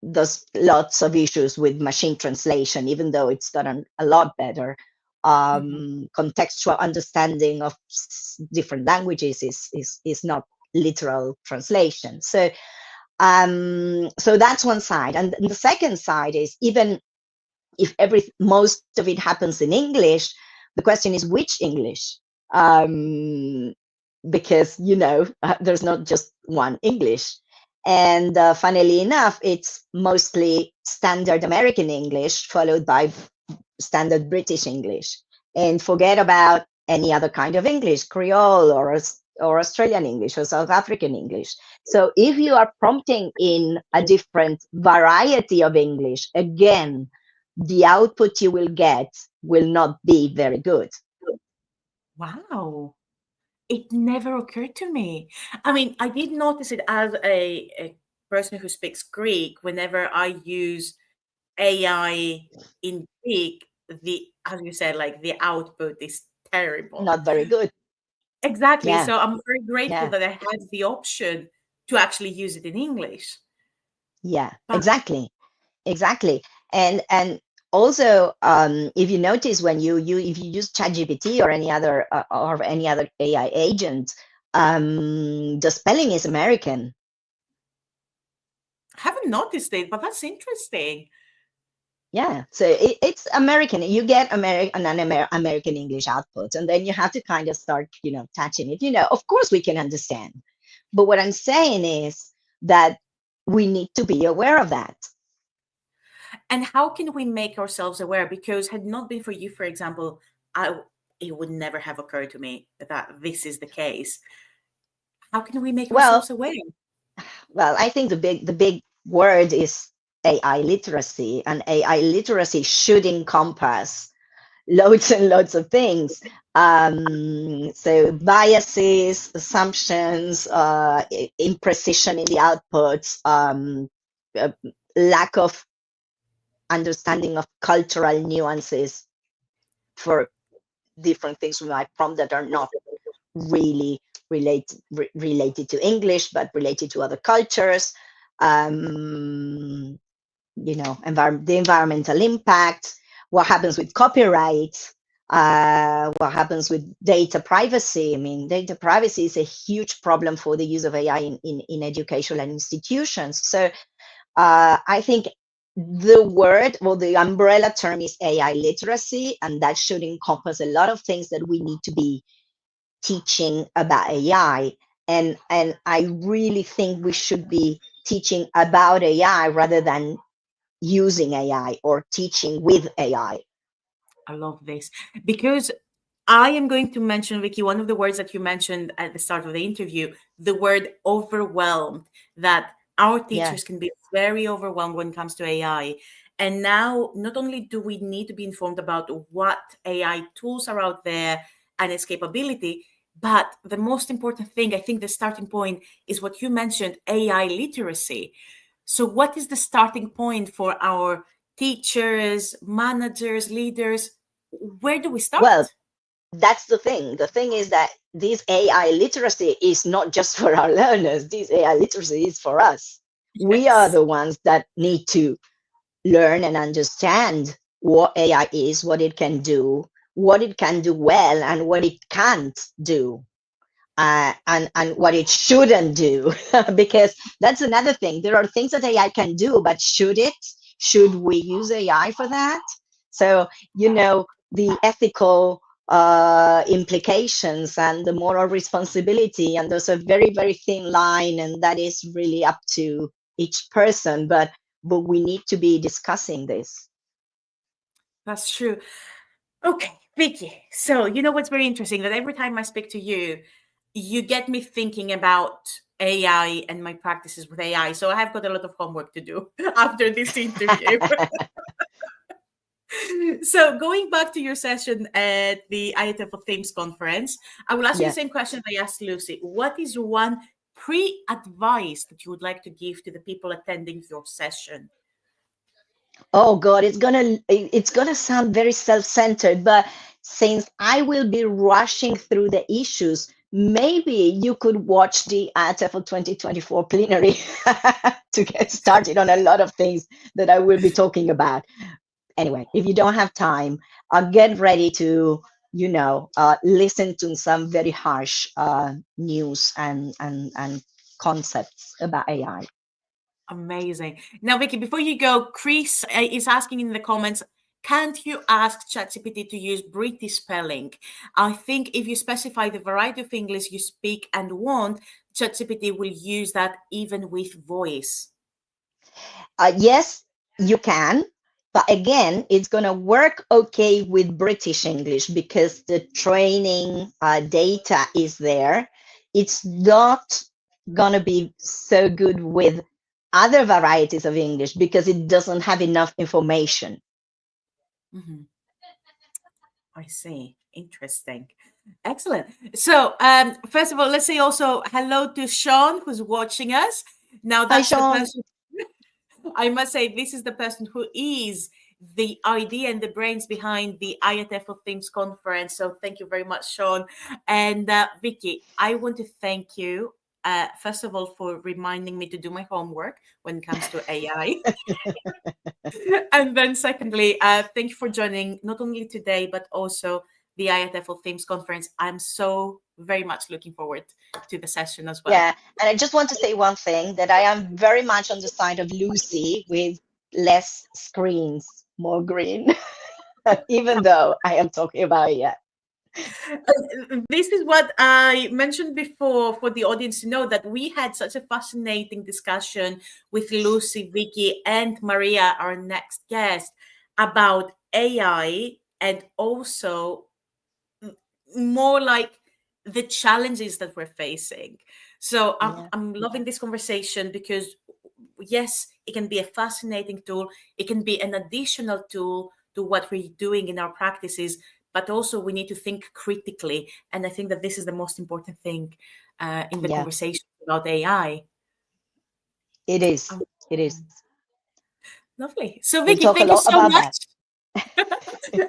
there's lots of issues with machine translation, even though it's gotten a lot better. Contextual understanding of different languages is not literal translation. So that's one side. And the second side is, even if most of it happens in English, the question is which English? Because, there's not just one English. And funnily enough, it's mostly standard American English followed by standard British English. And forget about any other kind of English, Creole or Australian English or South African English. So if you are prompting in a different variety of English, again, the output you will get will not be very good. Wow. It never occurred to me. I mean, I did notice it as a person who speaks Greek. Whenever I use AI in Greek, as you said, like the output is terrible. Not very good. Exactly. Yeah, So I'm very grateful yeah, that I had the option to actually use it in English. yeah, But exactly. Exactly. And also, if you notice when you if you use ChatGPT or any other AI agent, the spelling is American. I haven't noticed it, but that's interesting. Yeah, so it's American. You get American English output, and then you have to kind of start, touching it. Of course, we can understand, but what I'm saying is that we need to be aware of that. And how can we make ourselves aware? Because had not been for you, for example, it would never have occurred to me that this is the case. How can we make Well, ourselves aware? I think the big word is AI literacy, and AI literacy should encompass loads and loads of things. So biases, assumptions, imprecision in the outputs, uh, lack of understanding of cultural nuances for different things we might prompt that are not really related to English, but related to other cultures. Um, the environmental impact, what happens with copyright, what happens with data privacy. I mean, data privacy is a huge problem for the use of AI in educational institutions. So I think the umbrella term is AI literacy, and that should encompass a lot of things that we need to be teaching about AI. And I really think we should be teaching about AI rather than using AI or teaching with AI. I love this because I am going to mention, Vicky, one of the words that you mentioned at the start of the interview, the word overwhelmed, that our Yeah. teachers can be very overwhelmed when it comes to AI. And now, not only do we need to be informed about what AI tools are out there and its capability, but the most important thing, I think the starting point is what you mentioned, AI literacy. So, what is the starting point for our teachers, managers, leaders? Where do we Well, start? that's the thing. The thing is that this AI literacy is not just for our learners. This AI literacy is for us. We are Yes, the ones that need to learn and understand what AI is, what it can do well, and what it can't do. And what it shouldn't do, because that's another thing. There are things that AI can do, but should we use AI for that? So the ethical implications and the moral responsibility, and there's a very, very thin line, and that is really up to each person, but we need to be discussing this. that's true. Okay, Vicky. So, you know what's very interesting? That every time I speak to you, you get me thinking about AI and my practices with AI. So, I have got a lot of homework to do after this interview. So, going back to your session at the IATEFL Themes Conference, I will ask you the Yeah. same question I asked Lucy. What is one pre-advice that you would like to give to the people attending your session? Oh God, it's gonna sound very self-centered, but since I will be rushing through the issues, maybe you could watch the IATEFL 2024 plenary to get started on a lot of things that I will be talking about. Anyway, if you don't have time, get ready to, listen to some very harsh news and concepts about AI. Amazing. Now, Vicky, before you go, Chris is asking in the comments, can't you ask ChatGPT to use British spelling? I think if you specify the variety of English you speak and want, ChatGPT will use that even with voice. Yes, you can, but again, it's going to work okay with British English because the training data is there. It's not going to be so good with other varieties of English because it doesn't have enough information. Mhm. I see. Interesting. Excellent. So, first of all, let's say also hello to Sean who's watching us. Now, Hi, that's the Sean. person I must say, this is the person who is the idea and the brains behind the IATEFL Themes Conference. So thank you very much, Sean. And Vicky, I want to thank you, first of all, for reminding me to do my homework when it comes to AI. And then secondly, thank you for joining not only today, but also the IATEFL Themes Conference. I'm so very much looking forward to the session as well. Yeah, and I just want to say one thing, that I am very much on the side of Lucy with less screens, more green, even though I am talking about it. This is what I mentioned before for the audience to know, that we had such a fascinating discussion with Lucy, Vicky, and Maria, our next guest, about AI, and also more like the challenges that we're facing. So I'm loving this conversation because, yes, it can be a fascinating tool. It can be an additional tool to what we're doing in our practices, but also we need to think critically. And I think that this is the most important thing in the conversation about AI. It is. It is. Lovely. So Vicky, we'll thank you so much. That.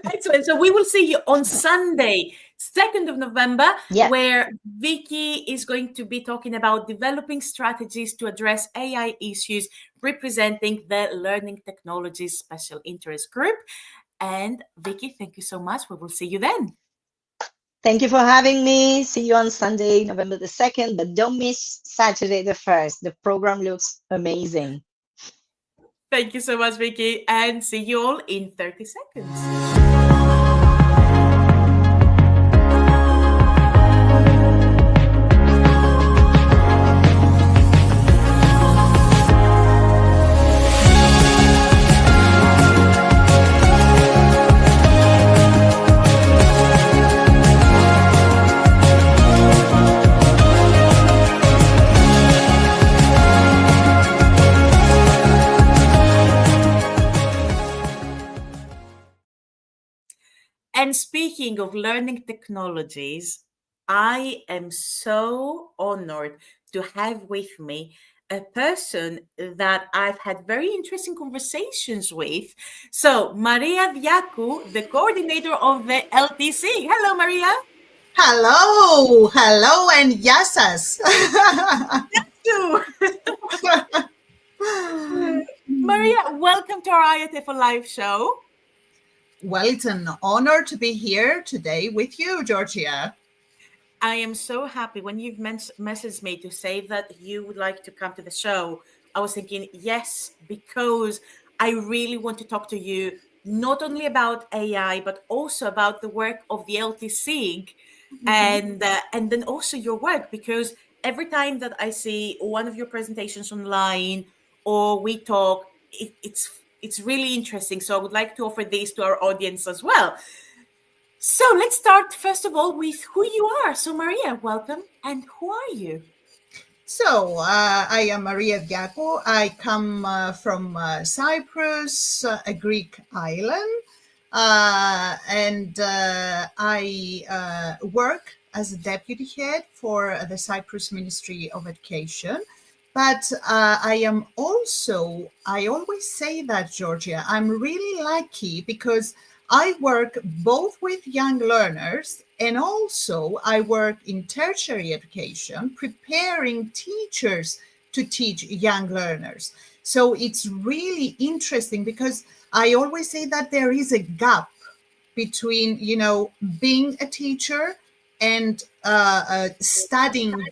Excellent. So we will see you on Sunday, 2nd of November, where Vicky is going to be talking about developing strategies to address AI issues, representing the Learning Technologies Special Interest Group. And Vicky, thank you so much. We will see you then. Thank you for having me. See you on Sunday, November the 2nd, but don't miss Saturday the 1st. The program looks amazing. Thank you so much, Vicky, and see you all in 30 seconds. And speaking of learning technologies, I am so honored to have with me a person that I've had very interesting conversations with. So, Maria Diacu, the coordinator of the LTC. Hello, Maria. Hello, and yasas. Maria, welcome to our IATEFL Live show. Well, it's an honor to be here today with you, Georgia. I am so happy when you've messaged me to say that you would like to come to the show. I was thinking, yes, because I really want to talk to you not only about AI, but also about the work of the LTC and then also your work, because every time that I see one of your presentations online or we talk, it's really interesting. So I would like to offer this to our audience as well. So let's start, first of all, with who you are. So Maria, welcome. And who are you? So I am Maria Diacu. I come from Cyprus, a Greek island. And I work as a deputy head for the Cyprus Ministry of Education. But I always say that, Georgia, I'm really lucky because I work both with young learners and also I work in tertiary education, preparing teachers to teach young learners. So it's really interesting because I always say that there is a gap between, being a teacher and studying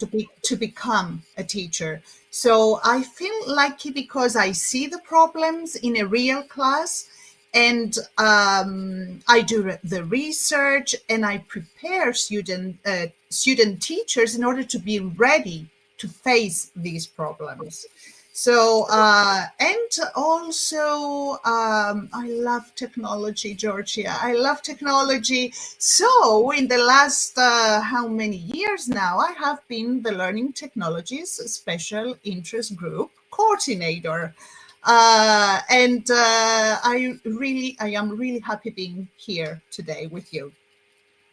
to become a teacher. So I feel lucky because I see the problems in a real class, and I do the research and I prepare student teachers in order to be ready to face these problems. So, and also, I love technology, Georgia. I love technology. So in the last, how many years now, I have been the Learning Technologies Special Interest Group coordinator. And I am really happy being here today with you.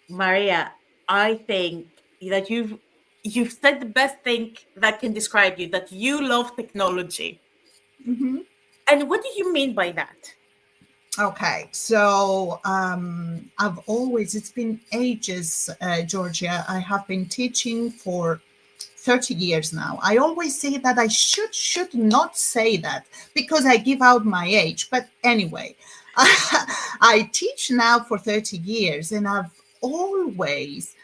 Maria, I think that you've said the best thing that can describe you, that you love technology. Mm-hmm. And what do you mean by that? Okay, so it's been ages, Georgia. I have been teaching for 30 years now. I always say that I should not say that because I give out my age. But anyway, I teach now for 30 years and I've always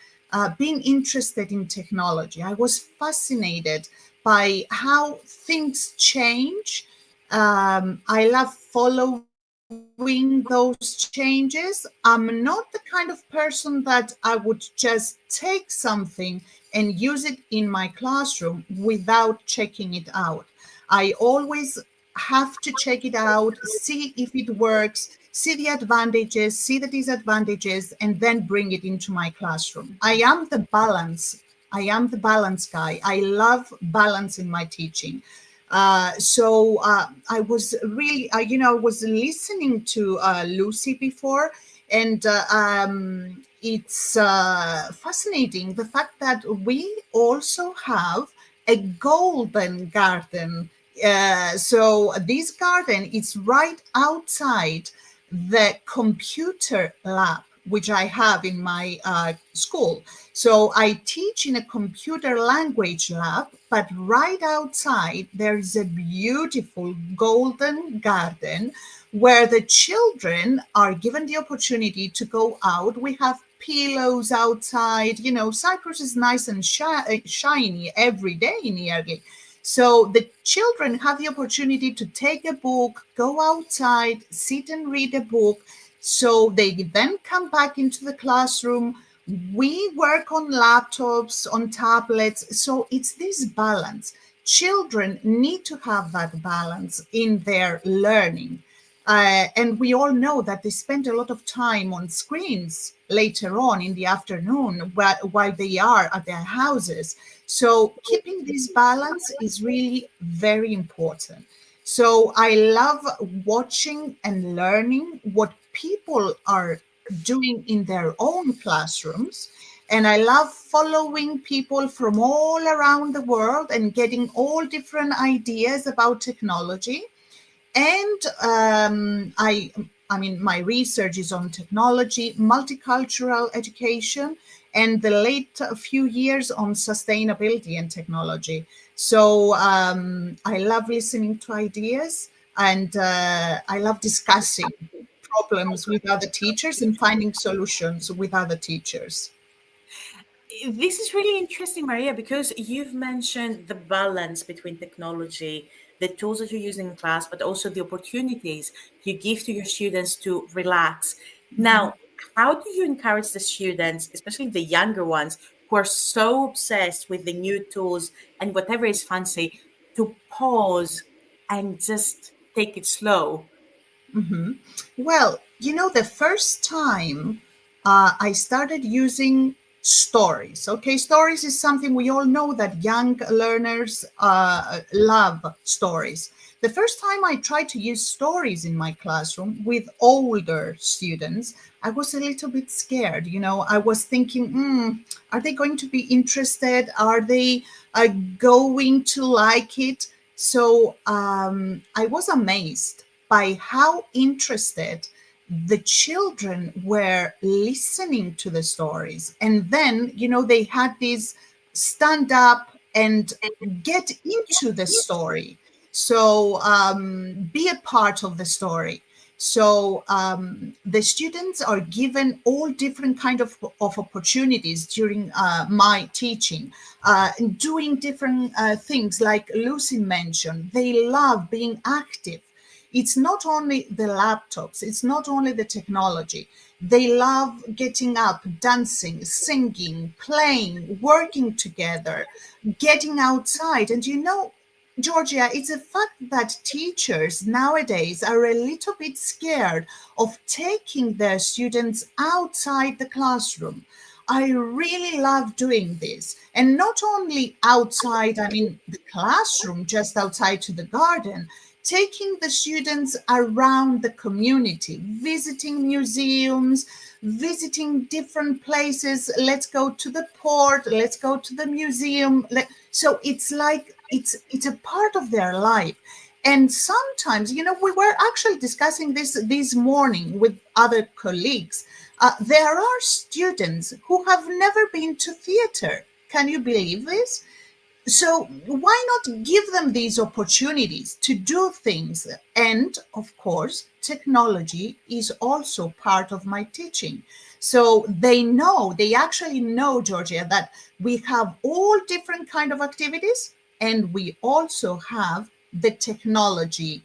been interested in technology. I was fascinated by how things change. I love following those changes. I'm not the kind of person that I would just take something and use it in my classroom without checking it out. I always have to check it out, see if it works, see the advantages, see the disadvantages, and then bring it into my classroom. I am the balance. I am the balance guy. I love balance in my teaching. I was really, I was listening to Lucy before, and it's fascinating the fact that we also have a golden garden. So this garden is right outside the computer lab, which I have in my school. So I teach in a computer language lab, but right outside there is a beautiful golden garden where the children are given the opportunity to go out. We have pillows outside. Cyprus is nice and shiny every day nearly. So the children have the opportunity to take a book, go outside, sit and read a book. So they then come back into the classroom. We work on laptops, on tablets. So it's this balance. Children need to have that balance in their learning. And we all know that they spend a lot of time on screens later on in the afternoon while they are at their houses. So keeping this balance is really very important. So I love watching and learning what people are doing in their own classrooms. And I love following people from all around the world and getting all different ideas about technology. And I mean, my research is on technology, multicultural education, and the late few years on sustainability and technology. So I love listening to ideas, and I love discussing problems with other teachers and finding solutions with other teachers. This is really interesting, Maria, because you've mentioned the balance between technology, the tools that you're using in class, but also the opportunities you give to your students to relax. Now, how do you encourage the students, especially the younger ones, who are so obsessed with the new tools and whatever is fancy, to pause and just take it slow? Mhm. Well, the first time I started using stories. Okay, stories is something we all know that young learners love stories. The first time I tried to use stories in my classroom with older students, I was a little bit scared. I was thinking, are they going to be interested? Are they going to like it? So I was amazed by how interested the children were listening to the stories. And then, they had this stand up and get into the story. So be a part of the story. So the students are given all different of opportunities during my teaching, doing different things like Lucy mentioned. They love being active. It's not only the laptops, it's not only the technology. They love getting up, dancing, singing, playing, working together, getting outside. And Georgia, it's a fact that teachers nowadays are a little bit scared of taking their students outside the classroom. I really love doing this. And not only outside, I mean, the classroom, just outside to the garden, taking the students around the community, visiting museums, visiting different places. Let's go to the port, let's go to the museum. So it's like it's a part of their life. And sometimes, we were actually discussing this morning with other colleagues. There are students who have never been to theater. Can you believe this? So why not give them these opportunities to do things? And of course, technology is also part of my teaching. So they actually know, Georgia, that we have all different kind of activities, and we also have the technology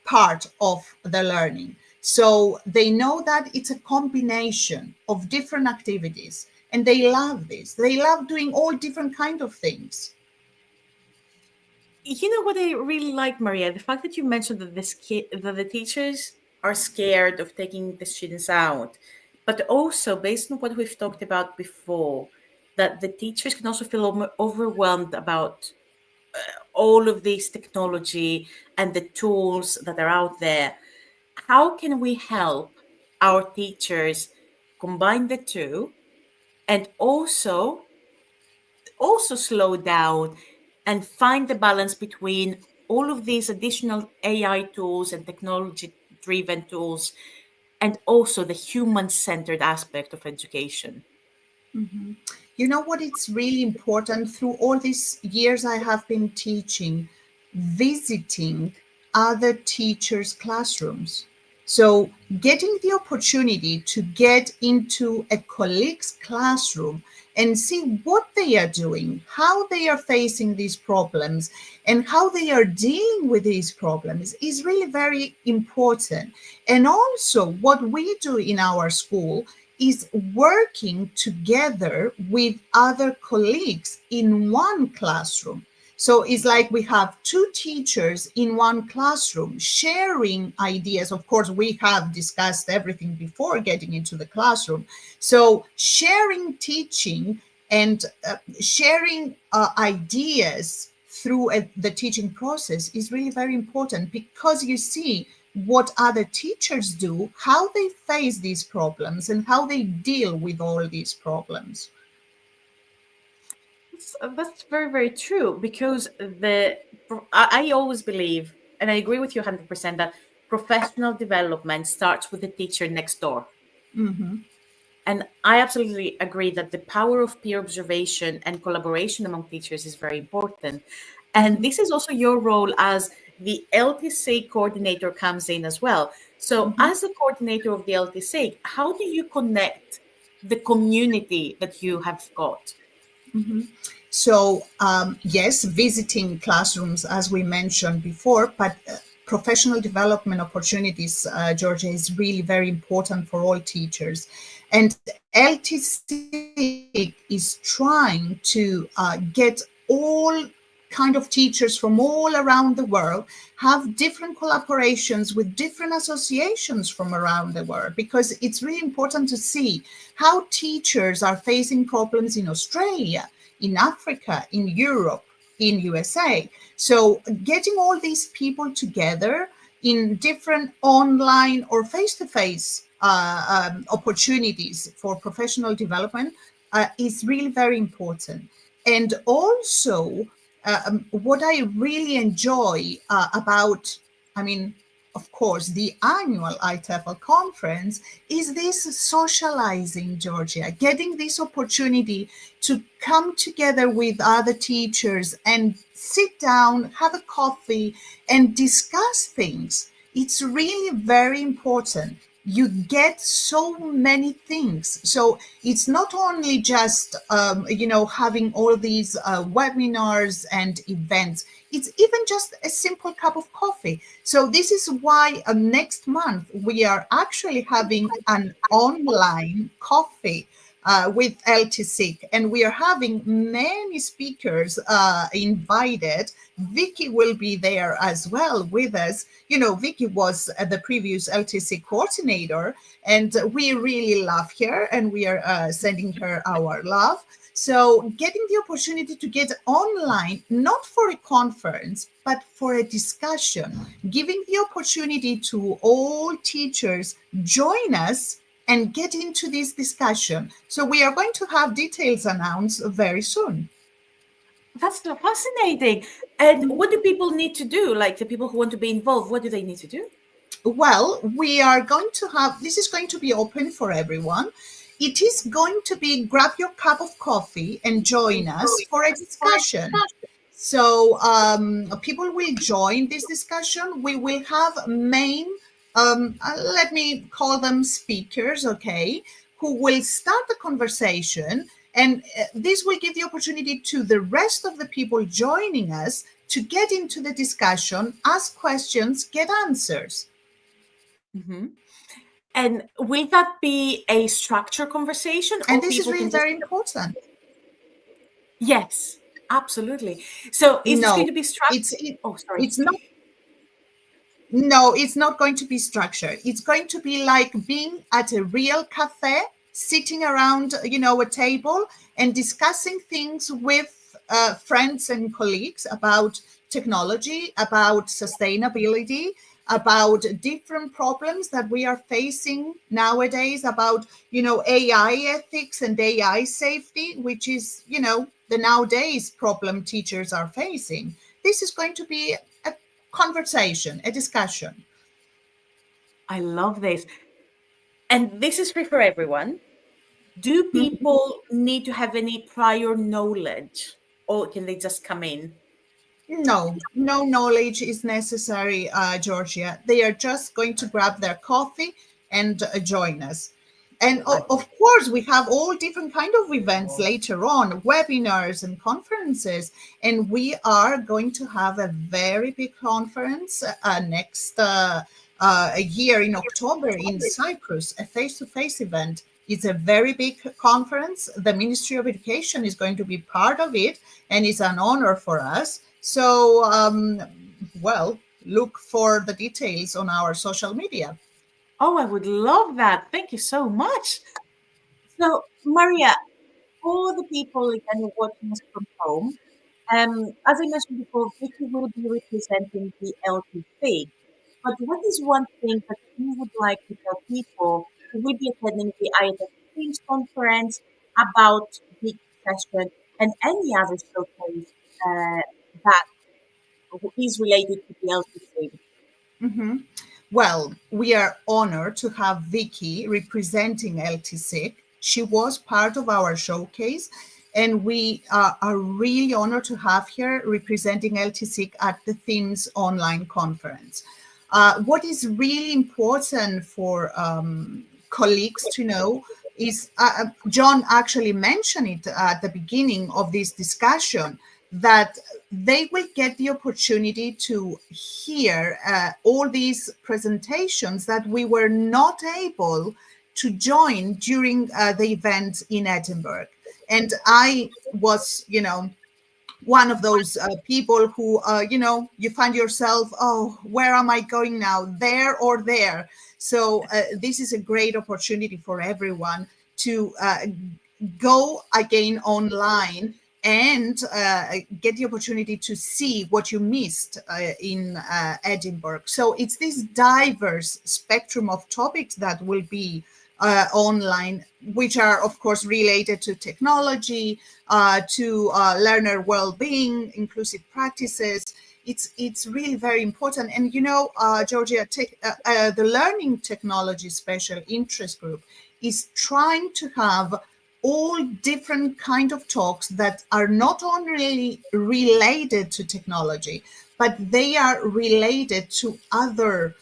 part of the learning. So they know that it's a combination of different activities, and they love this. They love doing all different kind of things. You know what I really like, Maria? The fact that you mentioned that that the teachers are scared of taking the students out, but also based on what we've talked about before, that the teachers can also feel overwhelmed about all of this technology and the tools that are out there. How can we help our teachers combine the two and also slow down and find the balance between all of these additional AI tools and technology driven tools and also the human centered aspect of education? You know what? It's really important through all these years I have been teaching, visiting other teachers' classrooms. So, getting the opportunity to get into a colleague's classroom and see what they are doing, how they are facing these problems, and how they are dealing with these problems is really very important. And also, what we do in our school is working together with other colleagues in one classroom. So it's like we have two teachers in one classroom sharing ideas. Of course, we have discussed everything before getting into the classroom. So sharing teaching and sharing ideas through the teaching process is really very important, because you see what other teachers do, how they face these problems, and how they deal with all these problems. That's very, very true because I always believe, and I agree with you 100%, that professional development starts with the teacher next door. Mhm. And I absolutely agree that the power of peer observation and collaboration among teachers is very important. And this is also your role as the LTC coordinator comes in as well. So, Mhm. as a coordinator of the LTC, how do you connect the community that you have got? Mhm. So, yes, visiting classrooms, as we mentioned before, but professional development opportunities, Georgia, is really very important for all teachers. And LTC is trying to get all kind of teachers from all around the world, have different collaborations with different associations from around the world, because it's really important to see how teachers are facing problems in Australia, in Africa, in Europe, in USA. So getting all these people together in different online or face-to-face opportunities for professional development is really very important. And also, what I really enjoy about, I mean, of course, the annual IATEFL conference is this socializing, Georgia, getting this opportunity to come together with other teachers and sit down, have a coffee, and discuss things. It's really very important. You get so many things. So it's not only just having all these webinars and events. It's even just a simple cup of coffee. So this is why next month we are actually having an online coffee with LTSIC, and we are having many speakers invited. Vicky will be there as well with us. You know, Vicky was the previous LTC coordinator, and we really love her, and we are sending her our love. So getting the opportunity to get online, not for a conference, but for a discussion, giving the opportunity to all teachers join us and get into this discussion. So we are going to have details announced very soon. That's so fascinating. And what do people need to do? Like the people who want to be involved, what do they need to do? Well, we are going to have, this is going to be open for everyone. It is going to be grab your cup of coffee and join us for a discussion. So people will join this discussion. We will have main, let me call them speakers, okay, who will start the conversation. And this will give the opportunity to the rest of the people joining us to get into the discussion, ask questions, get answers. Mm-hmm. And will that be a structured conversation? And this is really very important. Yes, absolutely. So is this going No, to be structured? Oh, sorry. It's not. No, it's not going to be structured. It's going to be like being at a real cafe, sitting around, a table and discussing things with friends and colleagues about technology, about sustainability, about different problems that we are facing nowadays, about, AI ethics and AI safety, which is, the nowadays problem teachers are facing. This is going to be a conversation, a discussion. I love this. And this is free for everyone. Do people need to have any prior knowledge or can they just come in? No knowledge is necessary, Georgia. They are just going to grab their coffee and join us. And of course, we have all different kind of events later on, webinars and conferences. And we are going to have a very big conference next year in October in Cyprus, a face-to-face event. It's a very big conference. The Ministry of Education is going to be part of it, and it's an honor for us. So, look for the details on our social media. Oh, I would love that. Thank you so much. So, Maria, for the people again watching us from home, as I mentioned before, Vicky will be representing the LTC. But what is one thing that you would like to tell people who will be attending the IATEFL Themes Conference about the session and any other showcase that is related to the LTC? Mm-hmm. Well, we are honored to have Vicky representing LTC. She was part of our showcase, and we are really honored to have her representing LTC at the Themes Online Conference. What is really important for colleagues to know is, John actually mentioned it at the beginning of this discussion, that they will get the opportunity to hear all these presentations that we were not able to join during the event in Edinburgh. And I was, one of those people who, you find yourself, oh, where am I going now, there or there? So this is a great opportunity for everyone to go again online and get the opportunity to see what you missed in Edinburgh. So it's this diverse spectrum of topics that will be online, which are, of course, related to technology, to learner well-being, inclusive practices. It's really very important. And, Georgia, the Learning Technology Special Interest Group is trying to have all different kind of talks that are not only related to technology, but they are related to other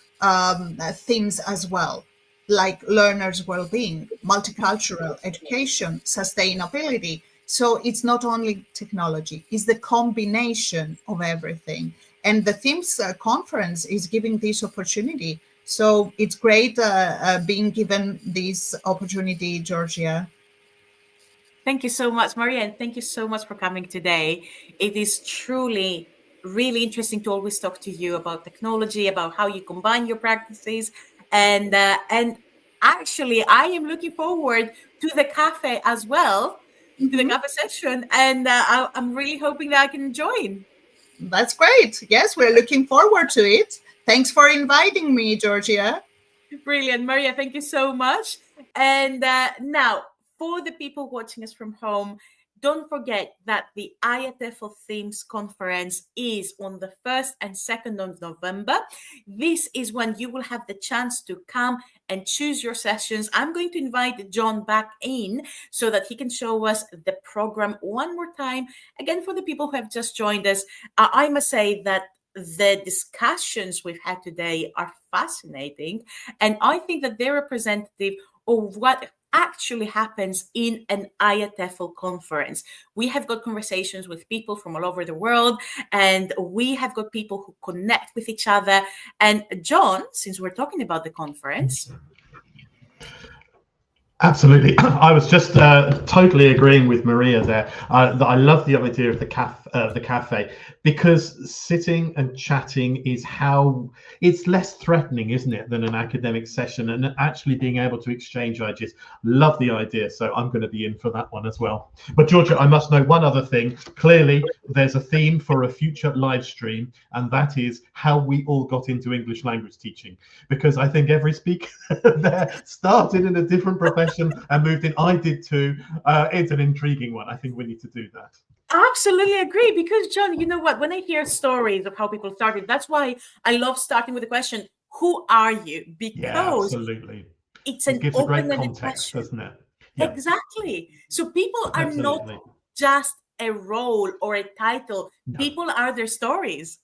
themes as well, like learners' well-being, multicultural education, sustainability. So it's not only technology, it's the combination of everything. And the Themes Conference is giving this opportunity. So it's great being given this opportunity, Georgia. Thank you so much, Maria, and thank you so much for coming today. It is truly really interesting to always talk to you about technology, about how you combine your practices, and actually, I am looking forward to the cafe as well, to the cafe session, and I'm really hoping that I can join. That's great. Yes, we're looking forward to it. Thanks for inviting me, Georgia. Brilliant, Maria. Thank you so much. And now, for the people watching us from home, don't forget that the IATEFL Themes Conference is on the 1st and 2nd of November. This is when you will have the chance to come and choose your sessions. I'm going to invite John back in so that he can show us the program one more time. Again, for the people who have just joined us, I must say that the discussions we've had today are fascinating, and I think that they're representative of what actually happens in an IATEFL conference. We have got conversations with people from all over the world, and we have got people who connect with each other. And John, since we're talking about the conference, absolutely. I was just totally agreeing with Maria there. I love the idea of the cafe, because sitting and chatting is how it's less threatening, isn't it, than an academic session, and actually being able to exchange ideas. Love the idea. So I'm going to be in for that one as well. But Georgia, I must know one other thing. Clearly, there's a theme for a future live stream, and that is how we all got into English language teaching, because I think every speaker there started in a different profession and moved in. I did too. It's an intriguing one. I think we need to do that. Absolutely agree, because John, you know what, when I hear stories of how people started, that's why I love starting with the question, who are you? Because yeah, absolutely, it's an gives a great open-ended context, question, doesn't it? Yeah. Exactly. So people are Absolutely. not just a role or a title. No. People are their stories.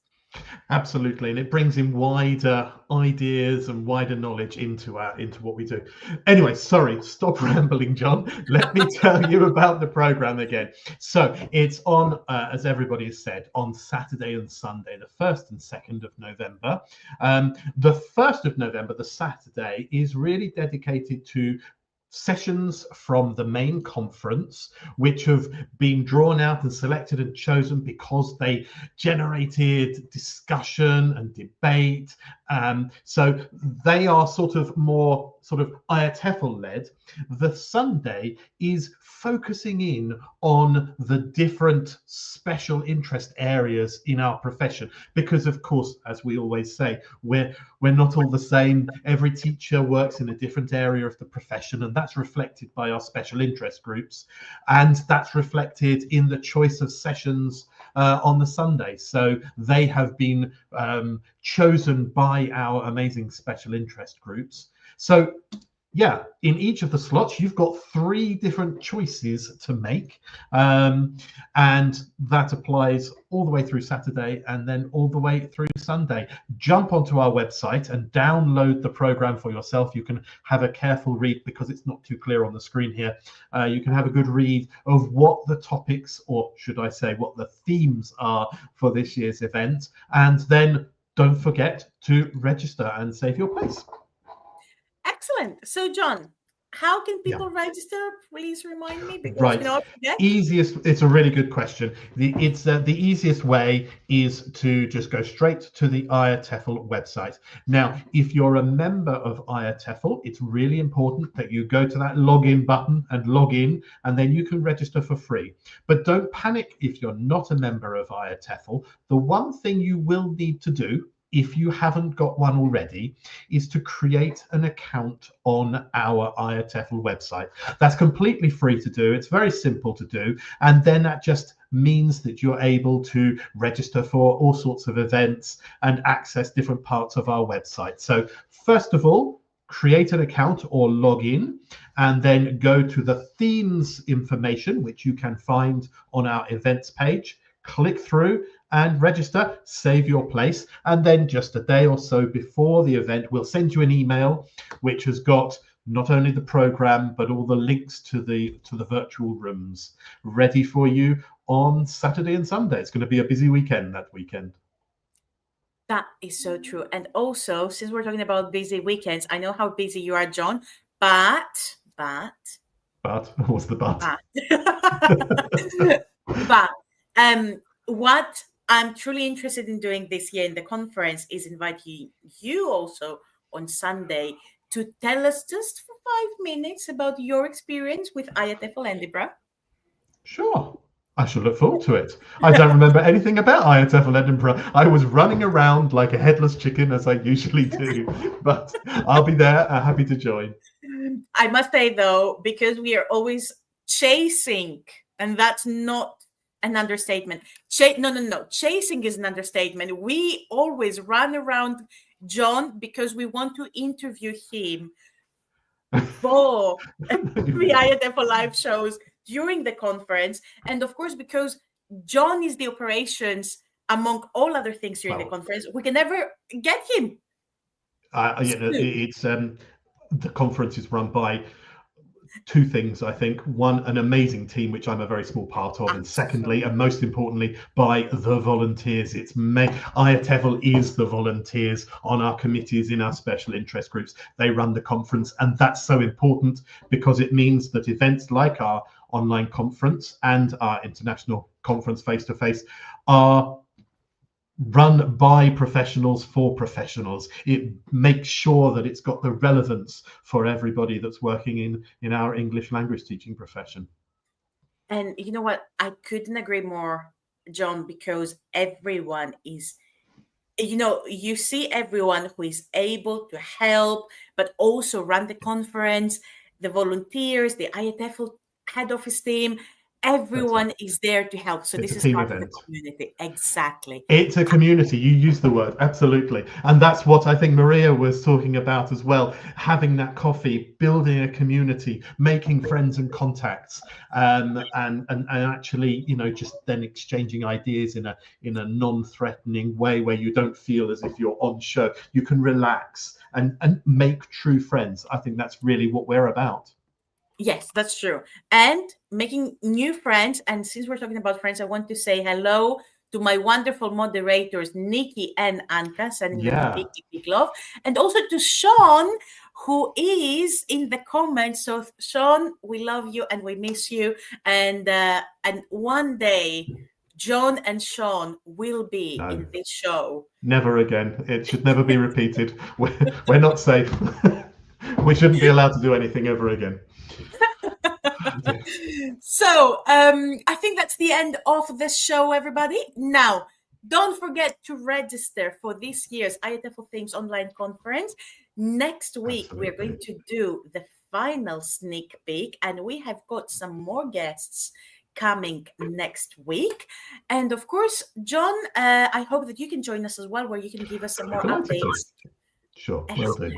Absolutely, and it brings in wider ideas and wider knowledge into what we do. Anyway, sorry, stop rambling, John. Let me tell you about the program again. So it's on, as everybody has said, on Saturday and Sunday, the 1st and 2nd of November. The 1st of November, the Saturday, is really dedicated to sessions from the main conference, which have been drawn out and selected and chosen because they generated discussion and debate. So they are sort of more IATEFL led. The Sunday is focusing in on the different special interest areas in our profession, because of course, as we always say, we're not all the same. Every teacher works in a different area of the profession, and that's reflected by our special interest groups, and that's reflected in the choice of sessions on the Sunday. So they have been chosen by our amazing special interest groups. So yeah, in each of the slots, you've got 3 different choices to make, and that applies all the way through Saturday and then all the way through Sunday. Jump onto our website and download the program for yourself. You can have a careful read, because it's not too clear on the screen here. You can have a good read of what the topics, or should I say, what the themes are for this year's event, and then don't forget to register and save your place. Excellent. So, John, how can people register? Please remind me, because right. Easiest. It's a really good question. The easiest way is to just go straight to the IATEFL website. Now, if you're a member of IATEFL, it's really important that you go to that login button and log in, and then you can register for free. But don't panic if you're not a member of IATEFL. The one thing you will need to do, if you haven't got one already, is to create an account on our IATEFL website. That's completely free to do. It's very simple to do. And then that just means that you're able to register for all sorts of events and access different parts of our website. So first of all, create an account or log in, and then go to the themes information, which you can find on our events page. Click through and register, save your place, and then just a day or so before the event, we'll send you an email which has got not only the program but all the links to the virtual rooms ready for you on Saturday and Sunday. It's going to be a busy weekend that weekend. That is so true. And also, since we're talking about busy weekends, I know how busy you are, John, but what's the but? What I'm truly interested in doing this year in the conference is inviting you also on Sunday to tell us just for 5 minutes about your experience with IATEFL Edinburgh. Sure. I shall look forward to it. I don't remember anything about IATEFL Edinburgh. I was running around like a headless chicken, as I usually do, but I'll be there, happy to join. I must say, though, because we are always chasing And that's not an understatement. No. Chasing is an understatement. We always run around John because we want to interview him for the IATEFL live shows during the conference. And of course, because John is the operations among all other things during the conference, we can never get him. It's the conference is run by two things, I think. One, an amazing team, which I'm a very small part of, and secondly, and most importantly, by the volunteers. IATEFL is the volunteers on our committees, in our special interest groups. They run the conference, and that's so important because it means that events like our online conference and our international conference face-to-face are run by professionals for professionals. It makes sure that it's got the relevance for everybody that's working in our English language teaching profession. And you know what? I couldn't agree more, John, because everyone is, you see everyone who is able to help, but also run the conference, the volunteers, the IATEFL head office team. Everyone is there to help. So this is part of the community. Exactly. It's a community. You use the word, absolutely. And that's what I think Maria was talking about as well. Having that coffee, building a community, making friends and contacts, and actually, just then exchanging ideas in a non-threatening way where you don't feel as if you're on show. You can relax and make true friends. I think that's really what we're about. Yes, that's true. And making new friends. And since we're talking about friends, I want to say hello to my wonderful moderators, Nikki and Anka, sending them a big love. And also to Sean, who is in the comments. So Sean, we love you and we miss you. And one day, John and Sean will be in this show. Never again. It should never be repeated. We're not safe. We shouldn't be allowed to do anything ever again. So I think that's the end of this show, everybody. Now, don't forget to register for this year's IATEFL Themes Online Conference. Next week, we're going to do the final sneak peek, and we have got some more guests coming next week. And of course, John, I hope that you can join us as well, where you can give us some more updates. Sure, will do.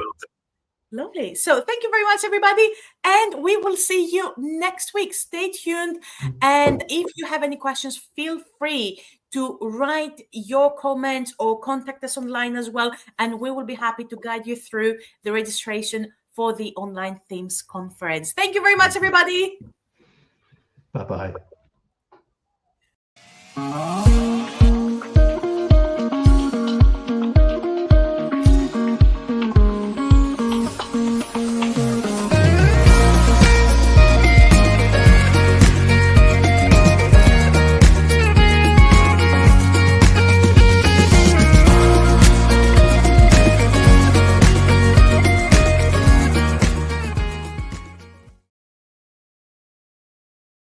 Lovely. So thank you very much, everybody. And we will see you next week. Stay tuned. And if you have any questions, feel free to write your comments or contact us online as well. And we will be happy to guide you through the registration for the Online Themes Conference. Thank you very much, everybody. Bye-bye.